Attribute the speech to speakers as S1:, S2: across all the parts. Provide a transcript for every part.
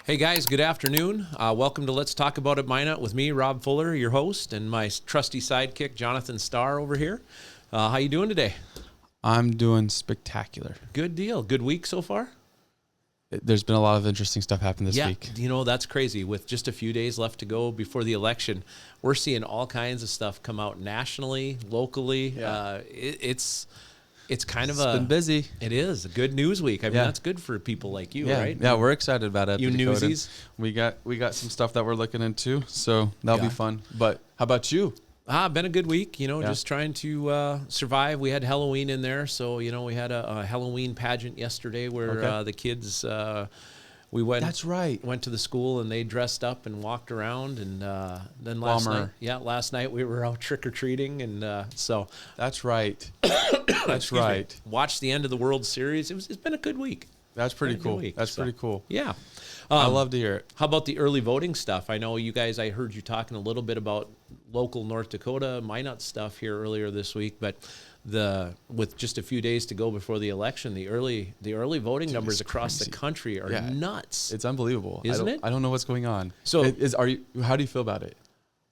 S1: Hey guys, good afternoon. Welcome to Let's Talk About It Minot with me, Rob Fuller, your host, and my trusty sidekick, Jonathan Starr over here. How you doing today?
S2: I'm doing spectacular.
S1: Good deal. Good week so far?
S2: There's been a lot of interesting stuff happen this week.
S1: You know, that's crazy. With just a few days left to go before the election, we're seeing all kinds of stuff come out nationally, locally.
S2: Yeah.
S1: It's kind of
S2: been busy.
S1: It is a good news week. I mean, that's good for people like you, right?
S2: Yeah, we're excited about it.
S1: You newsies.
S2: We got some stuff that we're looking into, so that'll be fun. But how about you?
S1: Been a good week, just trying to survive. We had Halloween in there, so, we had a Halloween pageant yesterday where the kids, we went.
S2: That's right.
S1: Went to the school and they dressed up and walked around, and then last night we were out trick or treating, and so.
S2: That's right. That's right.
S1: Watched the end of the World Series. It's been a good week.
S2: That's pretty cool. Pretty cool.
S1: Yeah.
S2: I love to hear it.
S1: How about the early voting stuff? I know you guys, I heard you talking a little bit about local North Dakota Minot stuff here earlier this week, but with just a few days to go before the election, the early voting numbers across the country are nuts.
S2: It's unbelievable.
S1: Isn't it?
S2: I don't know what's going on.
S1: So
S2: how do you feel about it?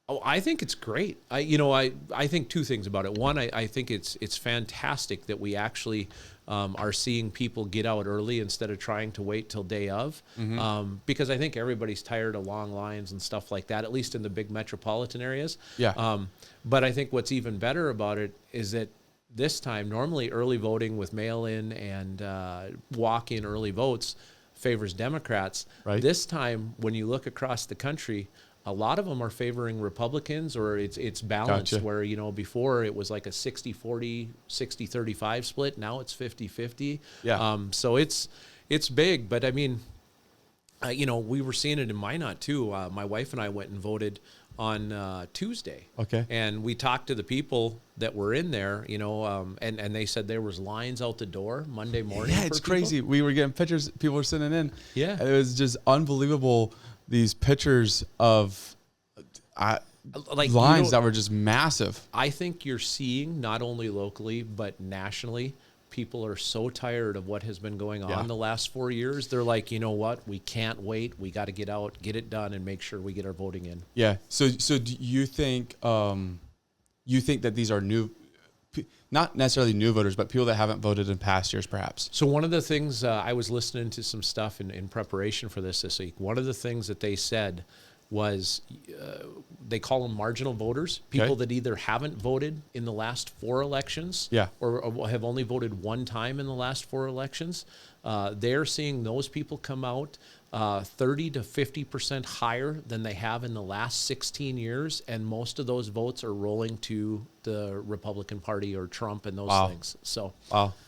S1: Oh, I think it's great. I think two things about it. One, I think it's fantastic that we actually are seeing people get out early instead of trying to wait till day of, because I think everybody's tired of long lines and stuff like that, at least in the big metropolitan areas.
S2: Yeah.
S1: But I think what's even better about it is that this time, normally early voting with mail-in and walk-in early votes favors Democrats.
S2: Right.
S1: This time, when you look across the country, a lot of them are favoring Republicans, or it's balanced.
S2: Gotcha.
S1: Where, before it was like a 60-40, 60-35 split. Now it's 50-50.
S2: Yeah.
S1: So it's big. But I mean, we were seeing it in Minot too. My wife and I went and voted on Tuesday.
S2: Okay.
S1: And we talked to the people that were in there, and they said there was lines out the door Monday morning.
S2: Yeah, it's crazy. We were getting pictures. People were sending in.
S1: Yeah.
S2: And it was just unbelievable. These pictures of lines that were just massive.
S1: I think you're seeing, not only locally but nationally, people are so tired of what has been going on the last 4 years. They're like, you know what? We can't wait. We got to get out, get it done, and make sure we get our voting in.
S2: Yeah. So do you think that these are new, not necessarily new voters, but people that haven't voted in past years, perhaps?
S1: So one of the things, I was listening to some stuff in preparation for this week. One of the things that they said was they call them marginal voters, people that either haven't voted in the last 4 elections or have only voted one time in the last 4 elections. They're seeing those people come out 30 to 50% higher than they have in the last 16 years, and most of those votes are rolling to the Republican Party or Trump and those things. So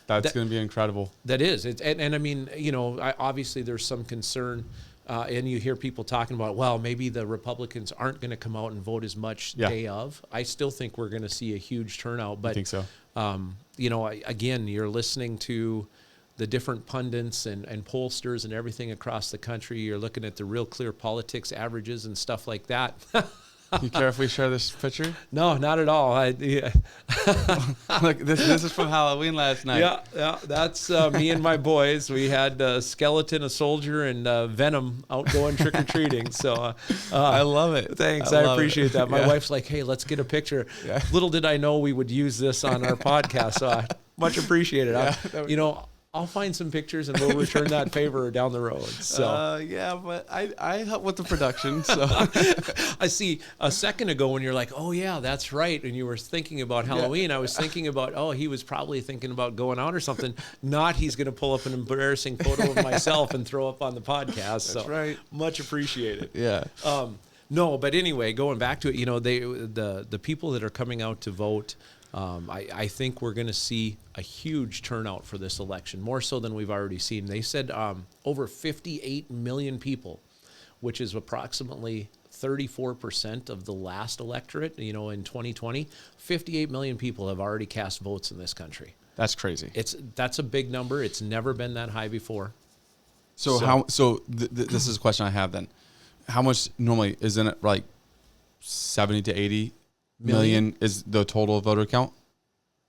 S2: that's going to be incredible.
S1: That is. And I mean, obviously there's some concern. And you hear people talking about, well, maybe the Republicans aren't going to come out and vote as much day of. I still think we're going to see a huge turnout. But
S2: I think so.
S1: Again, you're listening to the different pundits and pollsters and everything across the country. You're looking at the Real Clear Politics averages and stuff like that.
S2: You care if we share this picture?
S1: No, not at all.
S2: Look, this is from Halloween last night.
S1: Yeah, that's me and my boys. We had a skeleton, a soldier, and Venom out going trick-or-treating. So
S2: I love it.
S1: Thanks. I appreciate that. My wife's like, hey, let's get a picture. Yeah. Little did I know we would use this on our podcast, so I much appreciated it. I'll find some pictures and we'll return that favor down the road. So
S2: but I help with the production. So
S1: I see a second ago when you're like, oh yeah, that's right. And you were thinking about Halloween. I was thinking about, he was probably thinking about going out or something. Not he's going to pull up an embarrassing photo of myself and throw up on the podcast.
S2: That's right.
S1: Much appreciated.
S2: Yeah.
S1: No, but anyway, going back to it, the people that are coming out to vote, I think we're going to see a huge turnout for this election, more so than we've already seen. They said over 58 million people, which is approximately 34% of the last electorate, in 2020. 58 million people have already cast votes in this country.
S2: That's crazy.
S1: That's a big number. It's never been that high before.
S2: This is a question I have then. How much normally, isn't it like 70 to 80 million is the total voter count?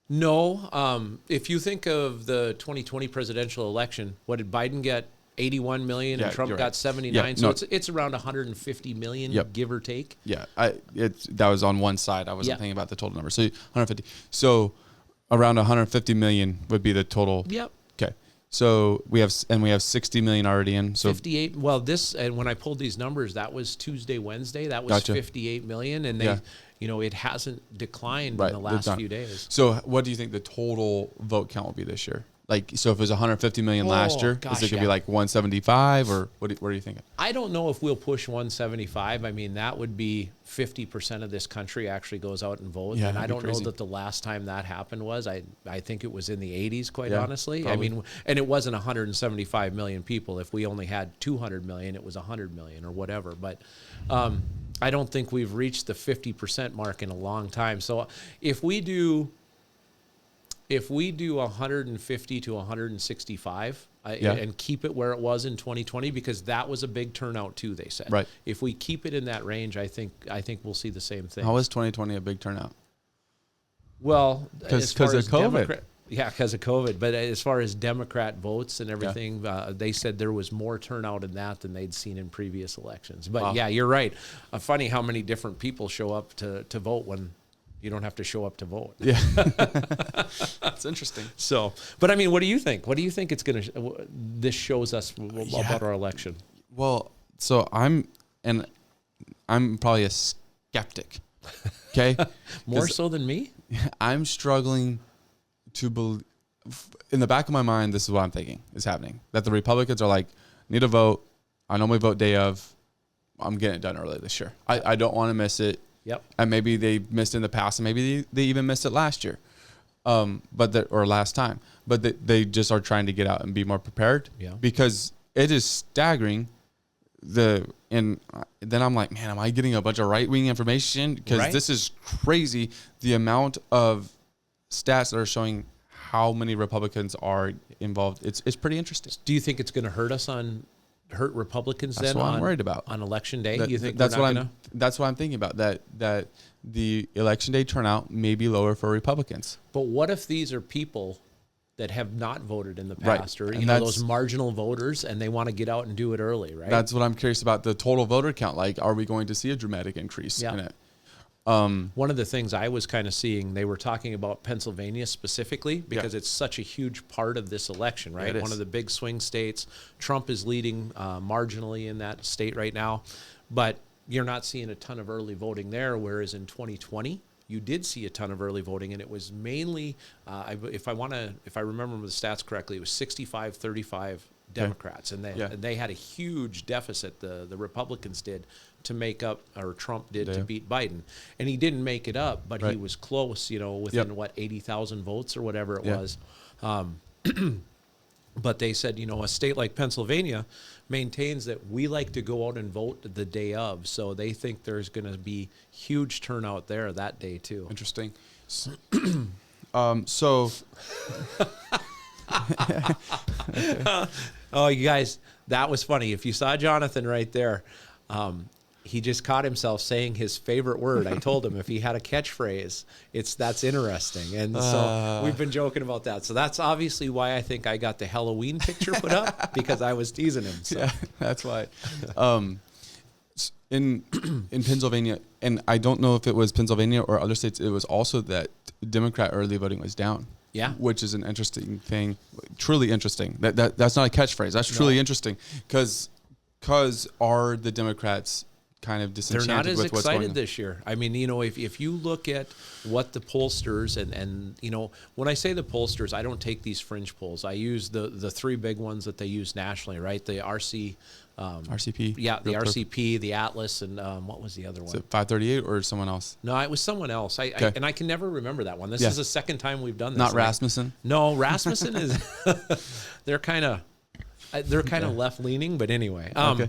S1: No. If you think of the 2020 presidential election, what did Biden get 81 million, and Trump
S2: you're
S1: got
S2: right.
S1: 79.
S2: Yeah,
S1: so
S2: no.
S1: it's around 150 million, give or take.
S2: Yeah, that was on one side. I wasn't thinking about the total number. So 150. So around 150 million would be the total.
S1: Yep.
S2: Okay. So we have 60 million already in. So
S1: 58. Well, and when I pulled these numbers, that was Tuesday, Wednesday. That was 58 million, and they, it hasn't declined in the last few days.
S2: So what do you think the total vote count will be this year? Like, so if it was 150 million last year, is it going to be like 175, or what are you thinking?
S1: I don't know if we'll push 175. I mean, that would be 50% of this country actually goes out and votes.
S2: Yeah,
S1: and I don't know
S2: crazy.
S1: that the last time that happened was, I think it was in the 80s, quite honestly.
S2: Probably.
S1: I mean, and it wasn't 175 million people. If we only had 200 million, it was 100 million or whatever. But I don't think we've reached the 50% mark in a long time. So if we do 150 to 165 and keep it where it was in 2020, because that was a big turnout too, they said.
S2: Right.
S1: If we keep it in that range, I think we'll see the same thing.
S2: How was 2020 a big turnout?
S1: Well,
S2: because of COVID.
S1: Because of COVID. But as far as Democrat votes and everything, they said there was more turnout in that than they'd seen in previous elections. But you're right. Funny how many different people show up to vote when you don't have to show up to vote.
S2: Yeah. That's interesting.
S1: So, but I mean, what do you think? What do you think this shows us about our election?
S2: Well, so I'm probably a skeptic. Okay.
S1: More so than me?
S2: I'm struggling to believe. In the back of my mind, this is what I'm thinking is happening. That the Republicans are like, need a vote. I normally vote day of. I'm getting it done early this year. I don't want to miss it.
S1: Yep.
S2: And maybe they missed in the past, and maybe they even missed it last year, or last time. But they just are trying to get out and be more prepared.
S1: Yeah.
S2: Because it is staggering. And then I'm like, man, am I getting a bunch of right-wing information? Because this is crazy. The amount of stats that are showing how many Republicans are involved. It's pretty interesting.
S1: Do you think it's going to hurt Republicans
S2: That's what I'm worried about
S1: on election day? You think
S2: that's what I'm thinking about, that the election day turnout may be lower for Republicans.
S1: But what if these are people that have not voted in the past, or those marginal voters, and they want to get out and do it early, right?
S2: That's what I'm curious about, the total voter count. Like, are we going to see a dramatic increase in it?
S1: One of the things I was kind of seeing, they were talking about Pennsylvania specifically because it's such a huge part of this election, right? One of the big swing states. Trump is leading marginally in that state right now, but you're not seeing a ton of early voting there, whereas in 2020, you did see a ton of early voting, and it was mainly, if I remember the stats correctly, it was 65-35 Democrats, and they had a huge deficit, the Republicans did, to make up, or Trump did to beat Biden. And he didn't make it up, but he was close, within 80,000 votes or whatever it was. But they said, a state like Pennsylvania maintains that we like to go out and vote the day of. So they think there's going to be huge turnout there that day too.
S2: Interesting.
S1: Oh, you guys, that was funny. If you saw Jonathan right there, he just caught himself saying his favorite word. I told him if he had a catchphrase, that's interesting. And so we've been joking about that. So that's obviously why I think I got the Halloween picture put up, because I was teasing him. So.
S2: Yeah, that's why. In Pennsylvania, and I don't know if it was Pennsylvania or other states, it was also that Democrat early voting was down.
S1: Yeah.
S2: Which is an interesting thing. Truly interesting. That's not a catchphrase. That's truly interesting. Because are the Democrats kind of disenchanted with what's going on?
S1: They're not as excited this year. I mean, if you look at what the pollsters and when I say the pollsters, I don't take these fringe polls. I use the three big ones that they use nationally, right? The RCP. Yeah, the RCP, the Atlas, and what was the other one?
S2: Is it 538 or someone else?
S1: No, it was someone else. And I can never remember that one. This is the second time we've done this.
S2: Not Rasmussen?
S1: No, Rasmussen is they're kind of left leaning, but anyway.
S2: Okay.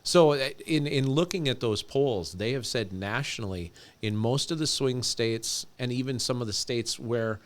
S1: So in looking at those polls, they have said nationally in most of the swing states and even some of the states where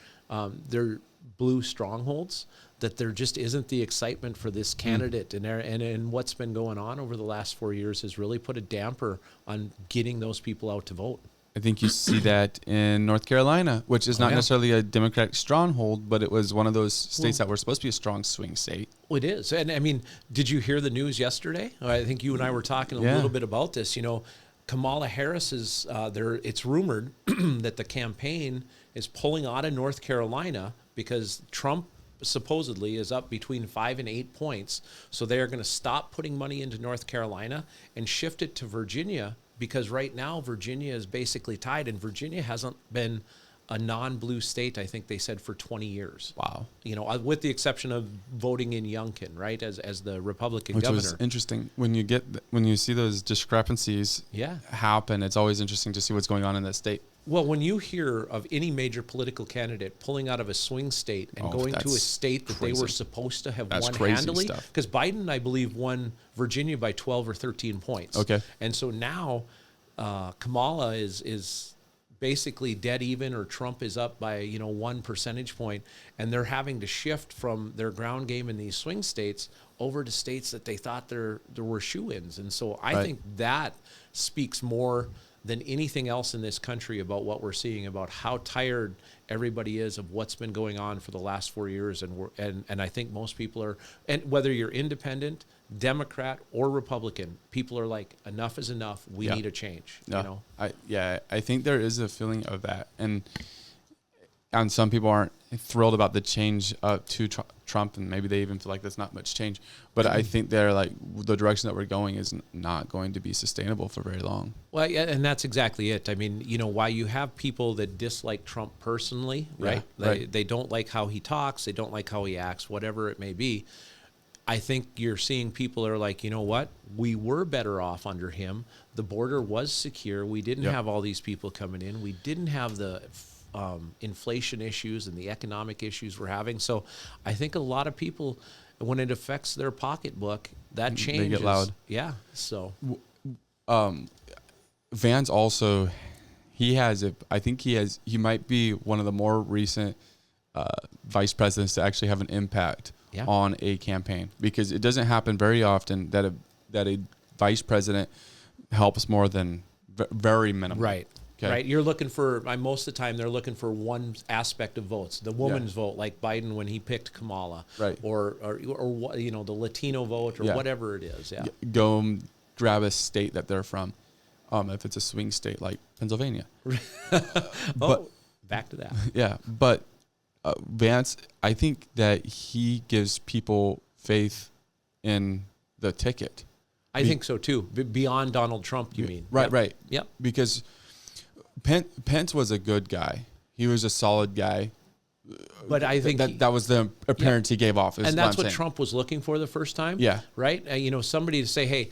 S1: they're blue strongholds, that there just isn't the excitement for this candidate. And what's been going on over the last 4 years has really put a damper on getting those people out to vote.
S2: I think you see that in North Carolina, which is not necessarily a Democratic stronghold, but it was one of those states that were supposed to be a strong swing state.
S1: Well, it is. And I mean, did you hear the news yesterday? I think you and I were talking a little bit about this. You know, Kamala Harris is there. It's rumored that the campaign is pulling out of North Carolina because Trump supposedly is up between 5 and 8 points. So they are going to stop putting money into North Carolina and shift it to Virginia, because right now Virginia is basically tied, and Virginia hasn't been a non-blue state, I think they said, for 20 years.
S2: Wow.
S1: You know, with the exception of voting in Youngkin, right, as the Republican
S2: Which
S1: governor.
S2: was interesting. When you see those discrepancies happen, it's always interesting to see what's going on in that state.
S1: Well, when you hear of any major political candidate pulling out of a swing state and going to a state that they were supposed to have won handily, because Biden, I believe, won Virginia by 12 or 13 points.
S2: Okay.
S1: And so now Kamala is basically dead even, or Trump is up by 1 percentage point, and they're having to shift from their ground game in these swing states over to states that they thought there were shoo-ins. And so I think that speaks more than anything else in this country about what we're seeing, about how tired everybody is of what's been going on for the last 4 years. And I think most people are, and whether you're independent, Democrat, or Republican, people are like, enough is enough. We need a change.
S2: No, I think there is a feeling of that. And some people aren't thrilled about the change to Trump, and maybe they even feel like that's not much change. But I think they're like, the direction that we're going is not going to be sustainable for very long.
S1: Well, yeah, and that's exactly it. I mean, while you have people that dislike Trump personally, right? They don't like how he talks, they don't like how he acts, whatever it may be. I think you're seeing people that are like, you know what? We were better off under him. The border was secure. We didn't have all these people coming in. We didn't have the inflation issues and the economic issues we're having. So I think a lot of people, when it affects their pocketbook, that changes.
S2: They get loud.
S1: Yeah. So
S2: Vance also, he might be one of the more recent vice presidents to actually have an impact on a campaign, because it doesn't happen very often that a vice president helps more than very minimal.
S1: Right. Okay. Right. You're looking for, most of the time, they're looking for one aspect of votes, the woman's vote, like Biden when he picked Kamala,
S2: right?
S1: Or the Latino vote, or whatever it is. Yeah.
S2: Go grab a state that they're from, if it's a swing state like Pennsylvania.
S1: But back to that.
S2: Yeah, but Vance, I think that he gives people faith in the ticket.
S1: I think so too. Beyond Donald Trump, you mean?
S2: Right. Right.
S1: Yep.
S2: Because Pence was a good guy. He was a solid guy.
S1: But I think
S2: that was the appearance he gave off.
S1: And that's what Trump was looking for the first time.
S2: Yeah.
S1: Right? Somebody to say, hey,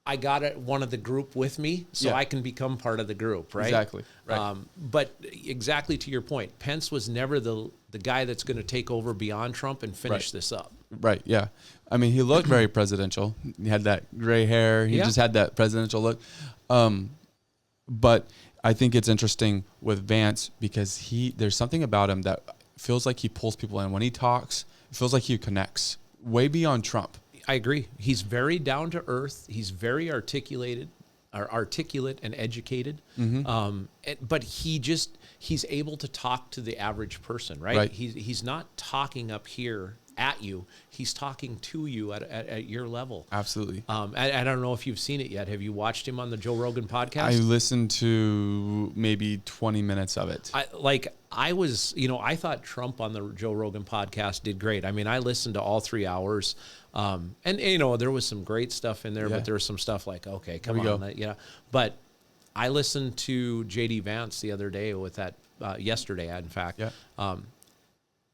S1: I got one of the group with me, so I can become part of the group, right?
S2: Exactly. Right.
S1: But exactly to your point, Pence was never the guy that's going to take over beyond Trump and finish this up.
S2: Right, yeah. I mean, he looked very presidential. He had that gray hair. He just had that presidential look. But I think it's interesting with Vance because there's something about him that feels like he pulls people in. When he talks, it feels like he connects way beyond Trump.
S1: I agree. He's very down to earth. He's very articulate and educated. Mm-hmm. But he's able to talk to the average person, right? He's not talking up here at you. He's talking to you at your level.
S2: Absolutely.
S1: I don't know if you've seen it yet. Have you watched him on the Joe Rogan podcast?
S2: I listened to maybe 20 minutes of it.
S1: I thought Trump on the Joe Rogan podcast did great. I mean, I listened to all 3 hours. And there was some great stuff in there, but there was some stuff like, okay, come on. But I listened to JD Vance the other day with that, yesterday, in fact. Yeah.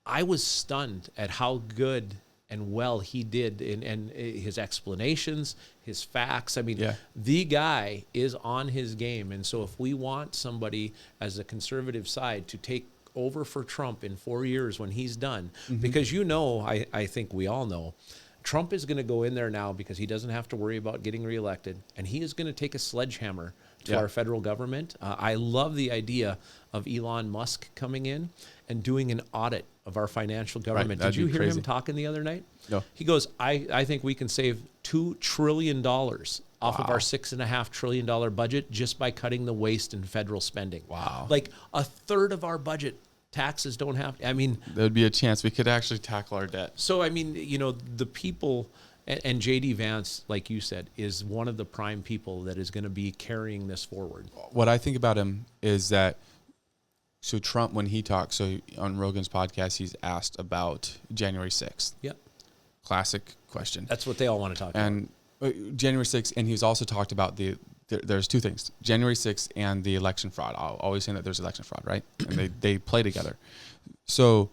S1: I was stunned at how good and well he did in his explanations, his facts. I mean, the guy is on his game. And so if we want somebody as a conservative side to take over for Trump in 4 years when he's done, because I think we all know, Trump is going to go in there now because he doesn't have to worry about getting reelected, and he is going to take a sledgehammer to our federal government. I love the idea of Elon Musk coming in and doing an audit of our financial government. Did you hear him talking the other night?
S2: No.
S1: He goes, I think we can save $2 trillion off of our $6.5 trillion budget just by cutting the waste in federal spending.
S2: Wow.
S1: Like a third of our budget, taxes don't have, I mean.
S2: There'd be a chance we could actually tackle our debt.
S1: So, I mean, you know, the people, and J.D. Vance, like you said, is one of the prime people that is going to be carrying this forward.
S2: What I think about him is that, so Trump, when he talks, so on Rogan's podcast, he's asked about January 6th.
S1: Yep.
S2: Classic question.
S1: That's what they all want to talk about.
S2: And January 6th, and he's also talked about there's two things, January 6th and the election fraud. I'll always say that there's election fraud, right? And they play together. So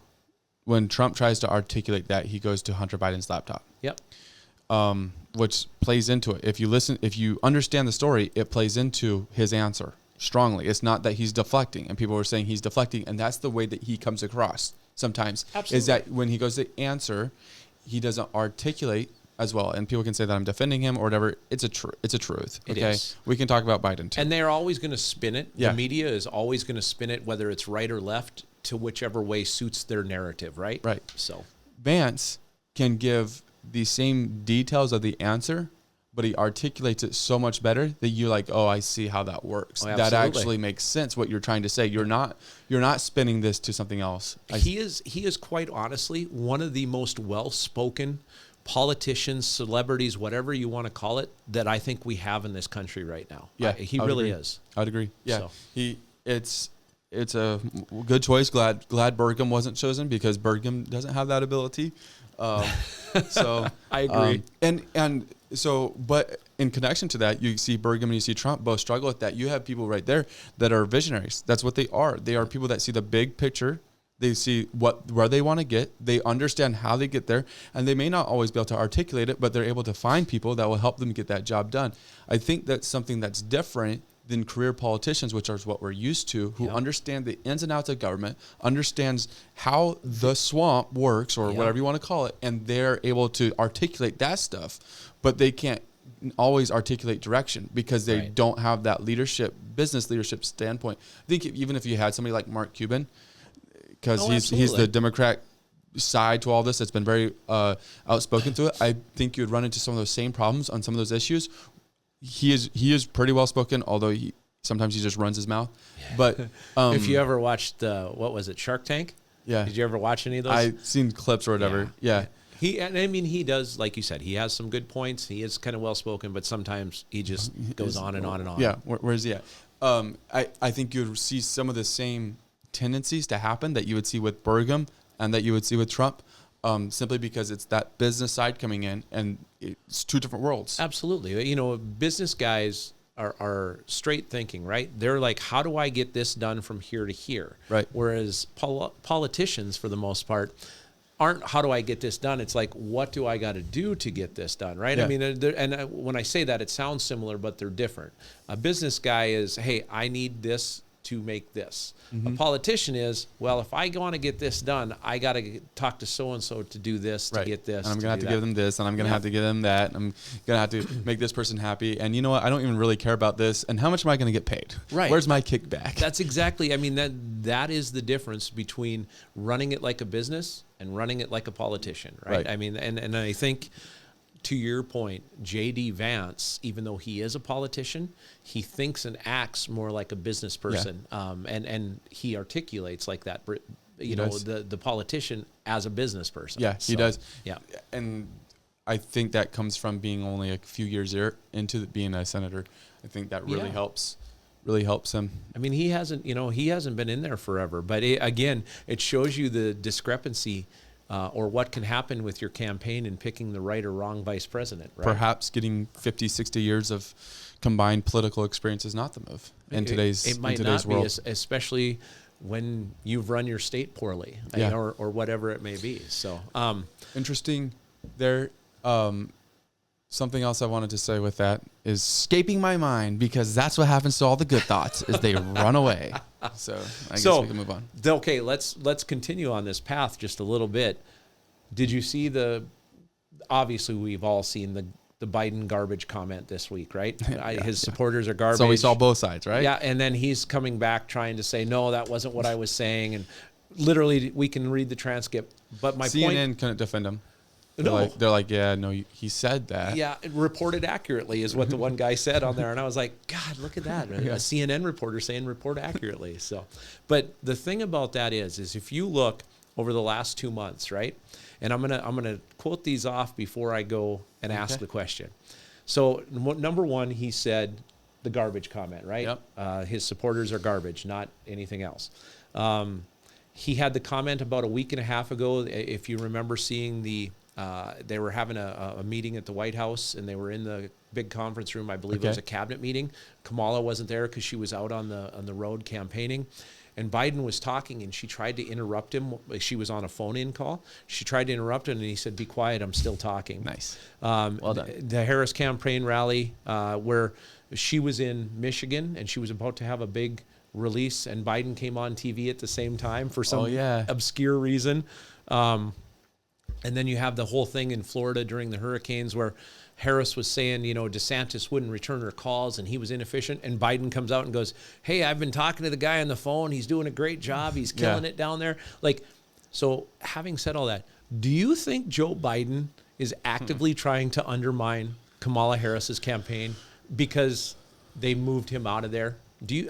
S2: when Trump tries to articulate that, he goes to Hunter Biden's laptop.
S1: Yep.
S2: Which plays into it. If you understand the story, it plays into his answer strongly. It's not that he's deflecting, and people were saying he's deflecting, and that's the way that he comes across sometimes.
S1: Absolutely.
S2: Is that when he goes to answer, he doesn't articulate as well, and people can say that I'm defending him or whatever. It's a truth.
S1: It
S2: okay,
S1: is.
S2: We can talk about Biden too.
S1: And they're always going to spin it.
S2: Yeah.
S1: The media is always going to spin it, whether it's right or left, to whichever way suits their narrative, right?
S2: Right.
S1: So
S2: Vance can give the same details of the answer, but he articulates it so much better that you're like, oh, I see how that works.
S1: Oh,
S2: that actually makes sense. What you're trying to say. You're not spinning this to something else.
S1: He is quite honestly one of the most well-spoken politicians, celebrities, whatever you want to call it, that I think we have in this country right now.
S2: Yeah,
S1: he really is.
S2: I'd agree. Yeah,
S1: So.
S2: It's a good choice. Glad Burgum wasn't chosen because Burgum doesn't have that ability. So
S1: I agree.
S2: But in connection to that, you see Burgum and you see Trump both struggle with that. You have people right there that are visionaries. That's what they are. They are people that see the big picture. They see where they want to get. They understand how they get there, and they may not always be able to articulate it, but they're able to find people that will help them get that job done. I think that's something that's different than career politicians, which is what we're used to, who understand the ins and outs of government, understands how the swamp works or whatever you want to call it, and they're able to articulate that stuff, but they can't always articulate direction because they don't have that business leadership standpoint. I think even if you had somebody like Mark Cuban, because he's the Democrat side to all this that's been very outspoken to it, I think you would run into some of those same problems on some of those issues. He is pretty well spoken, although sometimes he just runs his mouth. Yeah. But
S1: if you ever watched what was it, Shark Tank?
S2: Yeah.
S1: Did you ever watch any of those?
S2: I've seen clips or whatever. Yeah.
S1: He does, like you said, he has some good points. He is kind of well spoken, but sometimes he just goes on and on and on.
S2: Yeah. Where's he at? I think you would see some of the same tendencies to happen that you would see with Burgum and that you would see with Trump. Simply because it's that business side coming in, and it's two different worlds.
S1: Absolutely. You know, business guys are straight thinking, right? They're like, how do I get this done from here to here?
S2: Right.
S1: Whereas politicians, for the most part, aren't how do I get this done? It's like, what do I got to do to get this done, right?
S2: Yeah.
S1: I mean, when I say that, it sounds similar, but they're different. A business guy is, hey, I need this to make this. A politician is, well, if I want to get this done, I got to talk to so-and-so to do this, to get this.
S2: And I'm going to have to give them this, and I'm going to have to give them that. And I'm going to have to make this person happy. And you know what? I don't even really care about this. And how much am I going to get paid?
S1: Right.
S2: Where's my kickback?
S1: That's exactly, I mean, that is the difference between running it like a business and running it like a politician, right? I mean, and I think, to your point, J.D. Vance, even though he is a politician, he thinks and acts more like a business person, and he articulates like that. You know, the politician as a business person.
S2: Yeah, he does.
S1: Yeah,
S2: and I think that comes from being only a few years into being a senator. I think that really helps. Really helps him.
S1: I mean, he hasn't been in there forever, but again, it shows you the discrepancy. Or what can happen with your campaign in picking the right or wrong vice president, right?
S2: Perhaps getting 50, 60 years of combined political experience is not the move in today's world. It might not be,
S1: especially when you've run your state poorly, or whatever it may be. So
S2: interesting there. Something else I wanted to say with that is escaping my mind, because that's what happens to all the good thoughts is they run away. So I guess we can move on.
S1: Okay, let's continue on this path just a little bit. Did you see obviously we've all seen the Biden garbage comment this week, right? His supporters are garbage.
S2: So we saw both sides, right?
S1: Yeah, and then he's coming back trying to say, no, that wasn't what I was saying. And literally we can read the transcript. But my
S2: CNN
S1: point,
S2: couldn't defend him.
S1: No.
S2: They're like, yeah, no, he said that.
S1: Yeah, it reported accurately is what the one guy said on there. And I was like, God, look at that. A CNN reporter saying report accurately. So, but the thing about that is if you look over the last 2 months, right? And I'm gonna quote these off before I go and ask the question. So number one, he said the garbage comment, right?
S2: Yep.
S1: His supporters are garbage, not anything else. He had the comment about a week and a half ago, if you remember seeing they were having a meeting at the White House, and they were in the big conference room. I believe it was a cabinet meeting. Kamala wasn't there because she was out on the road campaigning. And Biden was talking, and she tried to interrupt him. She was on a phone-in call. She tried to interrupt him, and he said, "Be quiet, I'm still talking."
S2: Nice.
S1: Well done. The Harris campaign rally, where she was in Michigan, and she was about to have a big release, and Biden came on TV at the same time for some obscure reason. And then you have the whole thing in Florida during the hurricanes where Harris was saying, DeSantis wouldn't return her calls and he was inefficient. And Biden comes out and goes, "Hey, I've been talking to the guy on the phone. He's doing a great job. He's killing it down there." So having said all that, do you think Joe Biden is actively trying to undermine Kamala Harris's campaign because they moved him out of there?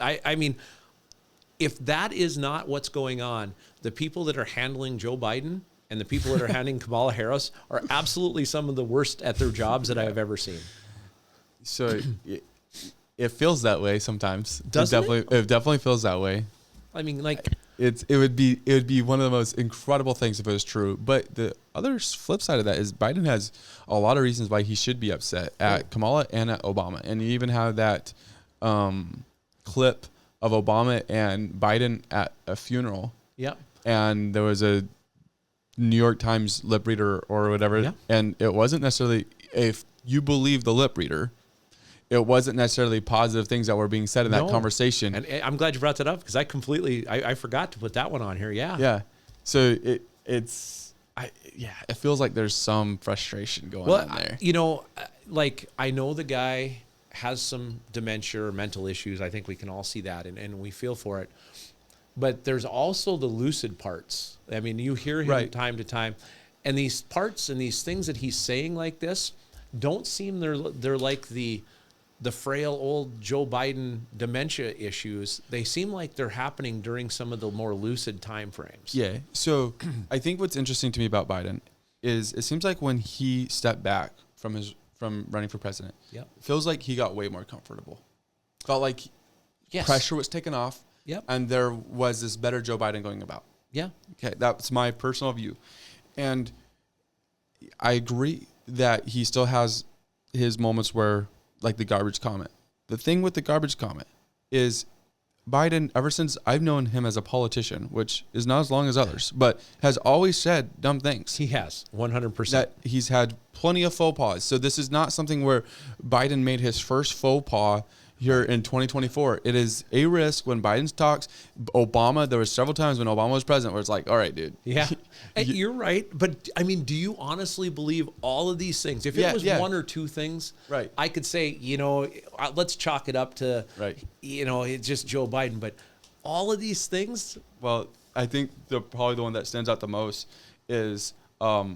S1: I mean, if that is not what's going on, the people that are handling Joe Biden and the people that are handling Kamala Harris are absolutely some of the worst at their jobs that I have ever seen.
S2: So it feels that way sometimes.
S1: Doesn't
S2: it definitely feels that way.
S1: I mean,
S2: it would be one of the most incredible things if it was true. But the other flip side of that is Biden has a lot of reasons why he should be upset at Kamala and at Obama. And you even have that clip of Obama and Biden at a funeral.
S1: Yep.
S2: And there was a New York Times lip reader or whatever. And it wasn't necessarily, if you believe the lip reader, it wasn't necessarily positive things that were being said in that conversation.
S1: And I'm glad you brought that up because I forgot to put that one on here. Yeah.
S2: Yeah. So it feels like there's some frustration going on there.
S1: I know the guy has some dementia or mental issues. I think we can all see that and we feel for it. But there's also the lucid parts. I mean, you hear him time to time, and these parts and these things that he's saying like this don't seem they're like the frail old Joe Biden dementia issues. They seem like they're happening during some of the more lucid time frames.
S2: Yeah. So I think what's interesting to me about Biden is it seems like when he stepped back from running for president, it feels like he got way more comfortable. Felt like pressure was taken off.
S1: Yep.
S2: And there was this better Joe Biden going about.
S1: Yeah.
S2: Okay. That's my personal view. And I agree that he still has his moments where, like the garbage comment. The thing with the garbage comment is Biden, ever since I've known him as a politician, which is not as long as others, but has always said dumb things.
S1: He has, 100%.
S2: That he's had plenty of faux pas. So this is not something where Biden made his first faux pas here in 2024. It is a risk when Biden talks. Obama, there were several times when Obama was president where it's like, all right, dude.
S1: Yeah, you're right. But I mean, do you honestly believe all of these things? If it was one or two things, I could say, let's chalk it up to, it's just Joe Biden. But all of these things.
S2: Well, I think probably the one that stands out the most is the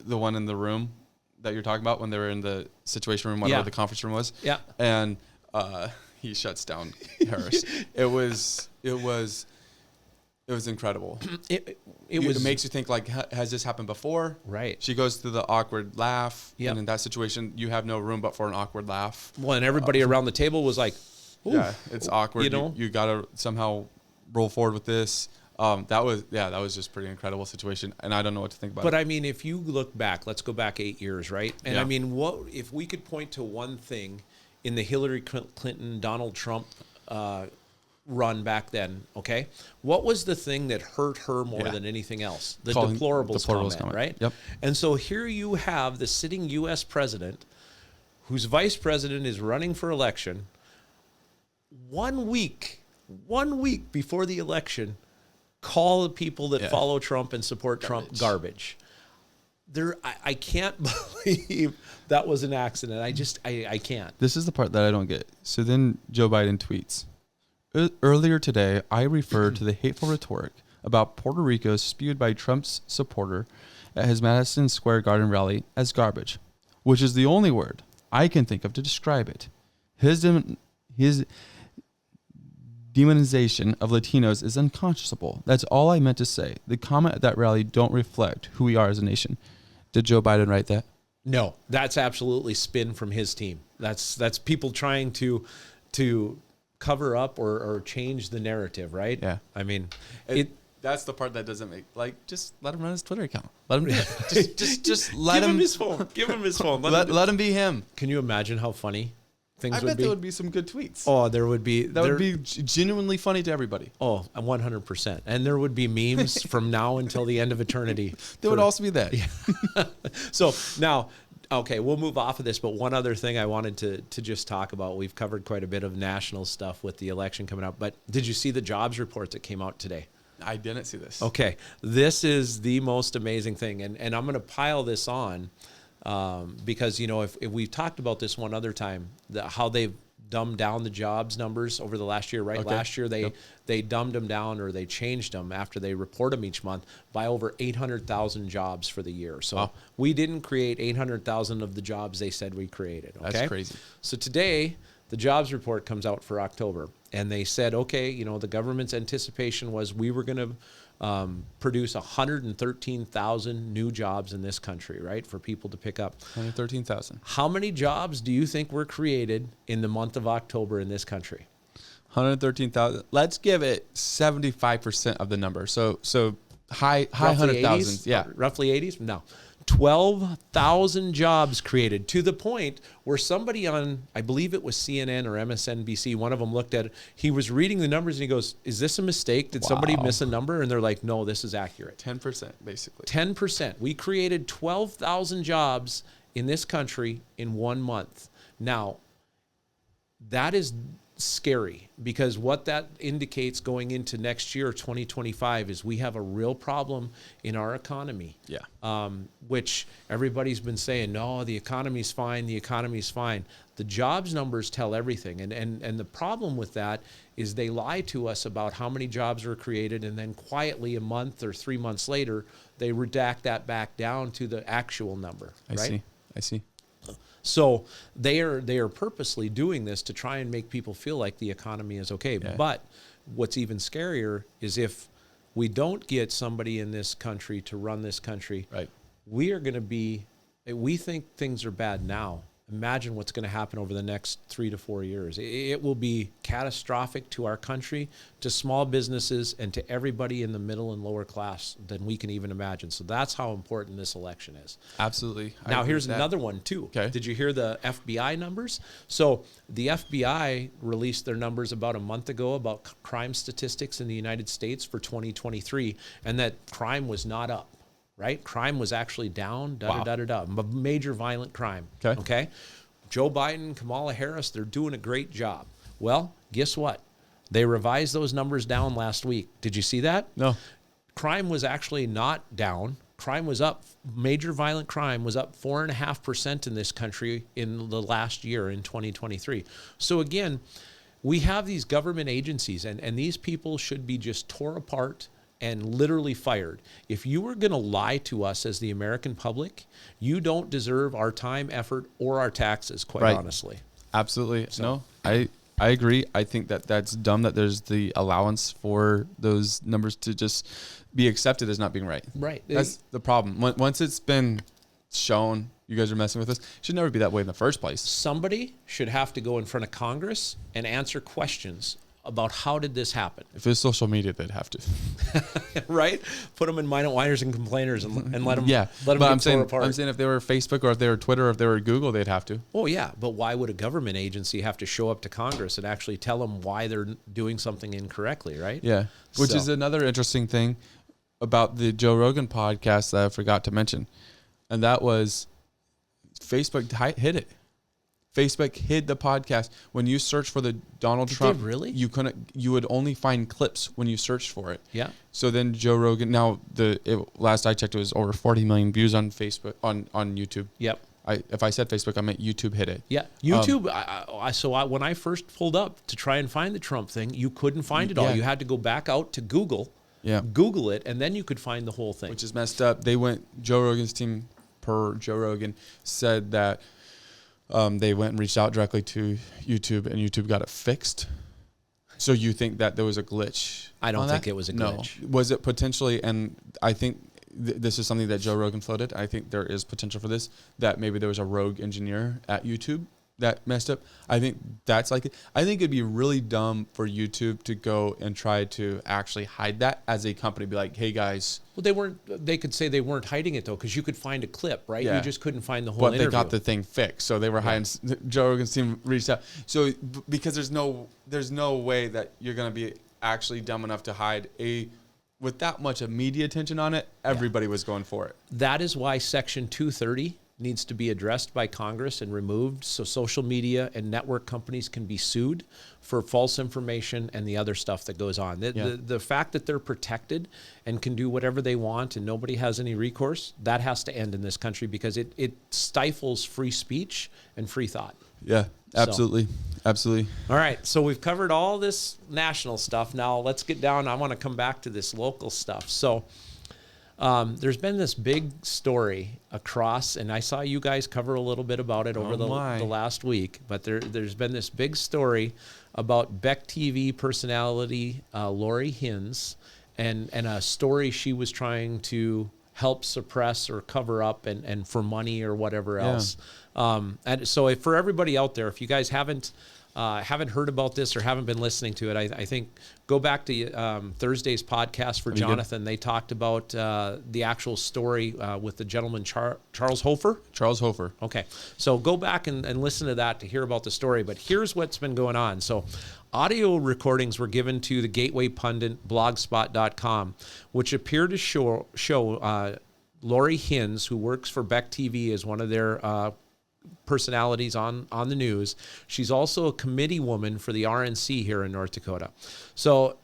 S2: one in the room that you're talking about when they were in the situation room, whatever the conference room was.
S1: Yeah.
S2: And he shuts down Harris. It was incredible. It makes you think, like, has this happened before?
S1: Right.
S2: She goes through the awkward laugh. And in that situation, you have no room but for an awkward laugh.
S1: Well, and everybody around the table was like,
S2: yeah, it's awkward. You got to somehow roll forward with this. That was just pretty incredible situation, and I don't know what to think about it.
S1: But I mean, if you look back, let's go back 8 years, right? And I mean, what if we could point to one thing in the Hillary Clinton, Donald Trump run back then, okay? What was the thing that hurt her more than anything else? The deplorables comment, right?
S2: Yep.
S1: And so here you have the sitting U.S. president whose vice president is running for election 1 week before the election, call the people that follow Trump and support Trump garbage. I can't believe that was an accident. I can't.
S2: This is the part that I don't get. So then Joe Biden tweets, earlier today, I referred to the hateful rhetoric about Puerto Rico spewed by Trump's supporter at his Madison Square Garden rally as garbage, which is the only word I can think of to describe it. His demonization of Latinos is unconscionable. That's all I meant to say. The comment at that rally don't reflect who we are as a nation. Did Joe Biden write that?
S1: No, that's absolutely spin from his team. That's people trying to cover up or change the narrative, right?
S2: Yeah.
S1: I mean,
S2: that's the part that doesn't make, like, just let him run his Twitter account. Let him do it. Just let him.
S1: Give him his phone. Give him his phone.
S2: Let him be him.
S1: Can you imagine how funny things would be?
S2: I bet there would be some good tweets.
S1: Oh, there would be.
S2: That would be genuinely funny to everybody.
S1: Oh, 100%. And there would be memes from now until the end of eternity.
S2: There would also be that.
S1: Yeah. So now, okay, we'll move off of this, but one other thing I wanted to just talk about. We've covered quite a bit of national stuff with the election coming up, but did you see the jobs report that came out today?
S2: I didn't see this.
S1: Okay, this is the most amazing thing, and I'm going to pile this on because, you know, if we talked about this one other time, how they've dumbed down the jobs numbers over the last year, right?
S2: Okay.
S1: Last year they dumbed them down, or they changed them after they report them each month by over 800,000 jobs for the year. So we didn't create 800,000 of the jobs they said we created. Okay?
S2: That's crazy.
S1: So today, the jobs report comes out for October, and they said, okay, you know, the government's anticipation was we were going to produce 113,000 new jobs in this country, right, for people to pick up.
S2: 113,000.
S1: How many jobs do you think were created in the month of October in this country?
S2: 113,000. Let's give it 75% of the number. So high 100,000. Yeah.
S1: Roughly 80s? No. 12,000 jobs created, to the point where somebody on, I believe it was CNN or MSNBC, one of them looked at it. He was reading the numbers and he goes, is this a mistake? Did somebody miss a number? And they're like, no, this is accurate.
S2: 10%, basically.
S1: 10%. We created 12,000 jobs in this country in 1 month. Now, that is scary, because what that indicates going into next year, 2025, is we have a real problem in our economy.
S2: Yeah.
S1: Which everybody's been saying, no, the economy's fine, the economy's fine. The jobs numbers tell everything. And the problem with that is they lie to us about how many jobs were created, and then quietly a month or 3 months later, they redact that back down to the actual number.
S2: I see.
S1: So they are purposely doing this to try and make people feel like the economy is okay. Yeah. But what's even scarier is if we don't get somebody in this country to run this country,
S2: right,
S1: we think things are bad now. Imagine what's going to happen over the next 3 to 4 years. It will be catastrophic to our country, to small businesses, and to everybody in the middle and lower class than we can even imagine. So that's how important this election is.
S2: Absolutely.
S1: Now, here's another one, too.
S2: Okay.
S1: Did you hear the FBI numbers? So the FBI released their numbers about a month ago about crime statistics in the United States for 2023, and that crime was not up. Right? Crime was actually down, major violent crime. Okay? Joe Biden, Kamala Harris, they're doing a great job. Well, guess what? They revised those numbers down last week. Did you see that?
S2: No.
S1: Crime was actually not down. Crime was up. Major violent crime was up 4.5% in this country in the last year, in 2023. So again, we have these government agencies, and these people should be just tore apart and literally fired. If you were going to lie to us as the American public, you don't deserve our time, effort, or our taxes, quite honestly.
S2: Absolutely. So. No, I agree. I think that's dumb that there's the allowance for those numbers to just be accepted as not being right.
S1: Right.
S2: That's the problem. Once it's been shown you guys are messing with us, it should never be that way in the first place. Somebody
S1: should have to go in front of Congress and answer questions about how did this happen.
S2: If it's social media, they'd have to.
S1: Right? Put them in minor whiners and complainers and let them,
S2: let them
S1: get torn apart.
S2: I'm saying if they were Facebook or if they were Twitter or if they were Google, they'd have to.
S1: Oh, yeah. But why would a government agency have to show up to Congress and actually tell them why they're doing something incorrectly, right?
S2: Yeah. Which is another interesting thing about the Joe Rogan podcast that I forgot to mention. And that was Facebook hid it. Facebook hid the podcast. When you search for the Donald Trump,
S1: really?
S2: You would only find clips when you searched for it.
S1: Yeah.
S2: So then Joe Rogan, now last I checked, it was over 40 million views on Facebook, on YouTube.
S1: Yep.
S2: If I said Facebook, I meant YouTube hit it.
S1: Yeah. YouTube. When I first pulled up to try and find the Trump thing, you couldn't find it all. You had to go back out to Google
S2: Yeah.
S1: Google it, and then you could find the whole thing.
S2: Which is messed up. Joe Rogan's team, per Joe Rogan, said that they went and reached out directly to YouTube, and YouTube got it fixed. So you think that there was a glitch?
S1: I don't think it was a glitch.
S2: No. Was it potentially, and I think this is something that Joe Rogan floated. I think there is potential for this, that maybe there was a rogue engineer at YouTube that messed up. I think I think it'd be really dumb for YouTube to go and try to actually hide that as a company. Be like, hey guys.
S1: Well, they could say they weren't hiding it though, because you could find a clip, right?
S2: Yeah.
S1: You just couldn't find the whole interview.
S2: But they got the thing fixed, so they were hiding. Joe Rogan's team reached out. So because there's no way that you're going to be actually dumb enough to hide with that much of media attention on it. Everybody was going for it.
S1: That is why Section 230 needs to be addressed by Congress and removed, so social media and network companies can be sued for false information and the other stuff that goes on. The fact that they're protected and can do whatever they want and nobody has any recourse, that has to end in this country, because it stifles free speech and free thought.
S2: Yeah, absolutely. Absolutely.
S1: All right, so we've covered all this national stuff. Now let's get down. I want to come back to this local stuff. So there's been this big story across, and I saw you guys cover a little bit about it over the last week, but there's been this big story about Beck TV personality Lori Hines and a story she was trying to help suppress or cover up and for money or whatever else. And so for everybody out there, if you guys haven't heard about this or haven't been listening to it, I think go back to Thursday's podcast for Jonathan. They talked about the actual story with the gentleman, Charles Hoefer.
S2: Charles Hoefer.
S1: Okay. So go back and listen to that to hear about the story. But here's what's been going on. So audio recordings were given to the Gateway Pundit, blogspot.com, which appear to show Lori Hines, who works for Beck TV, as one of their personalities on the news. She's also a committee woman for the RNC here in North Dakota. So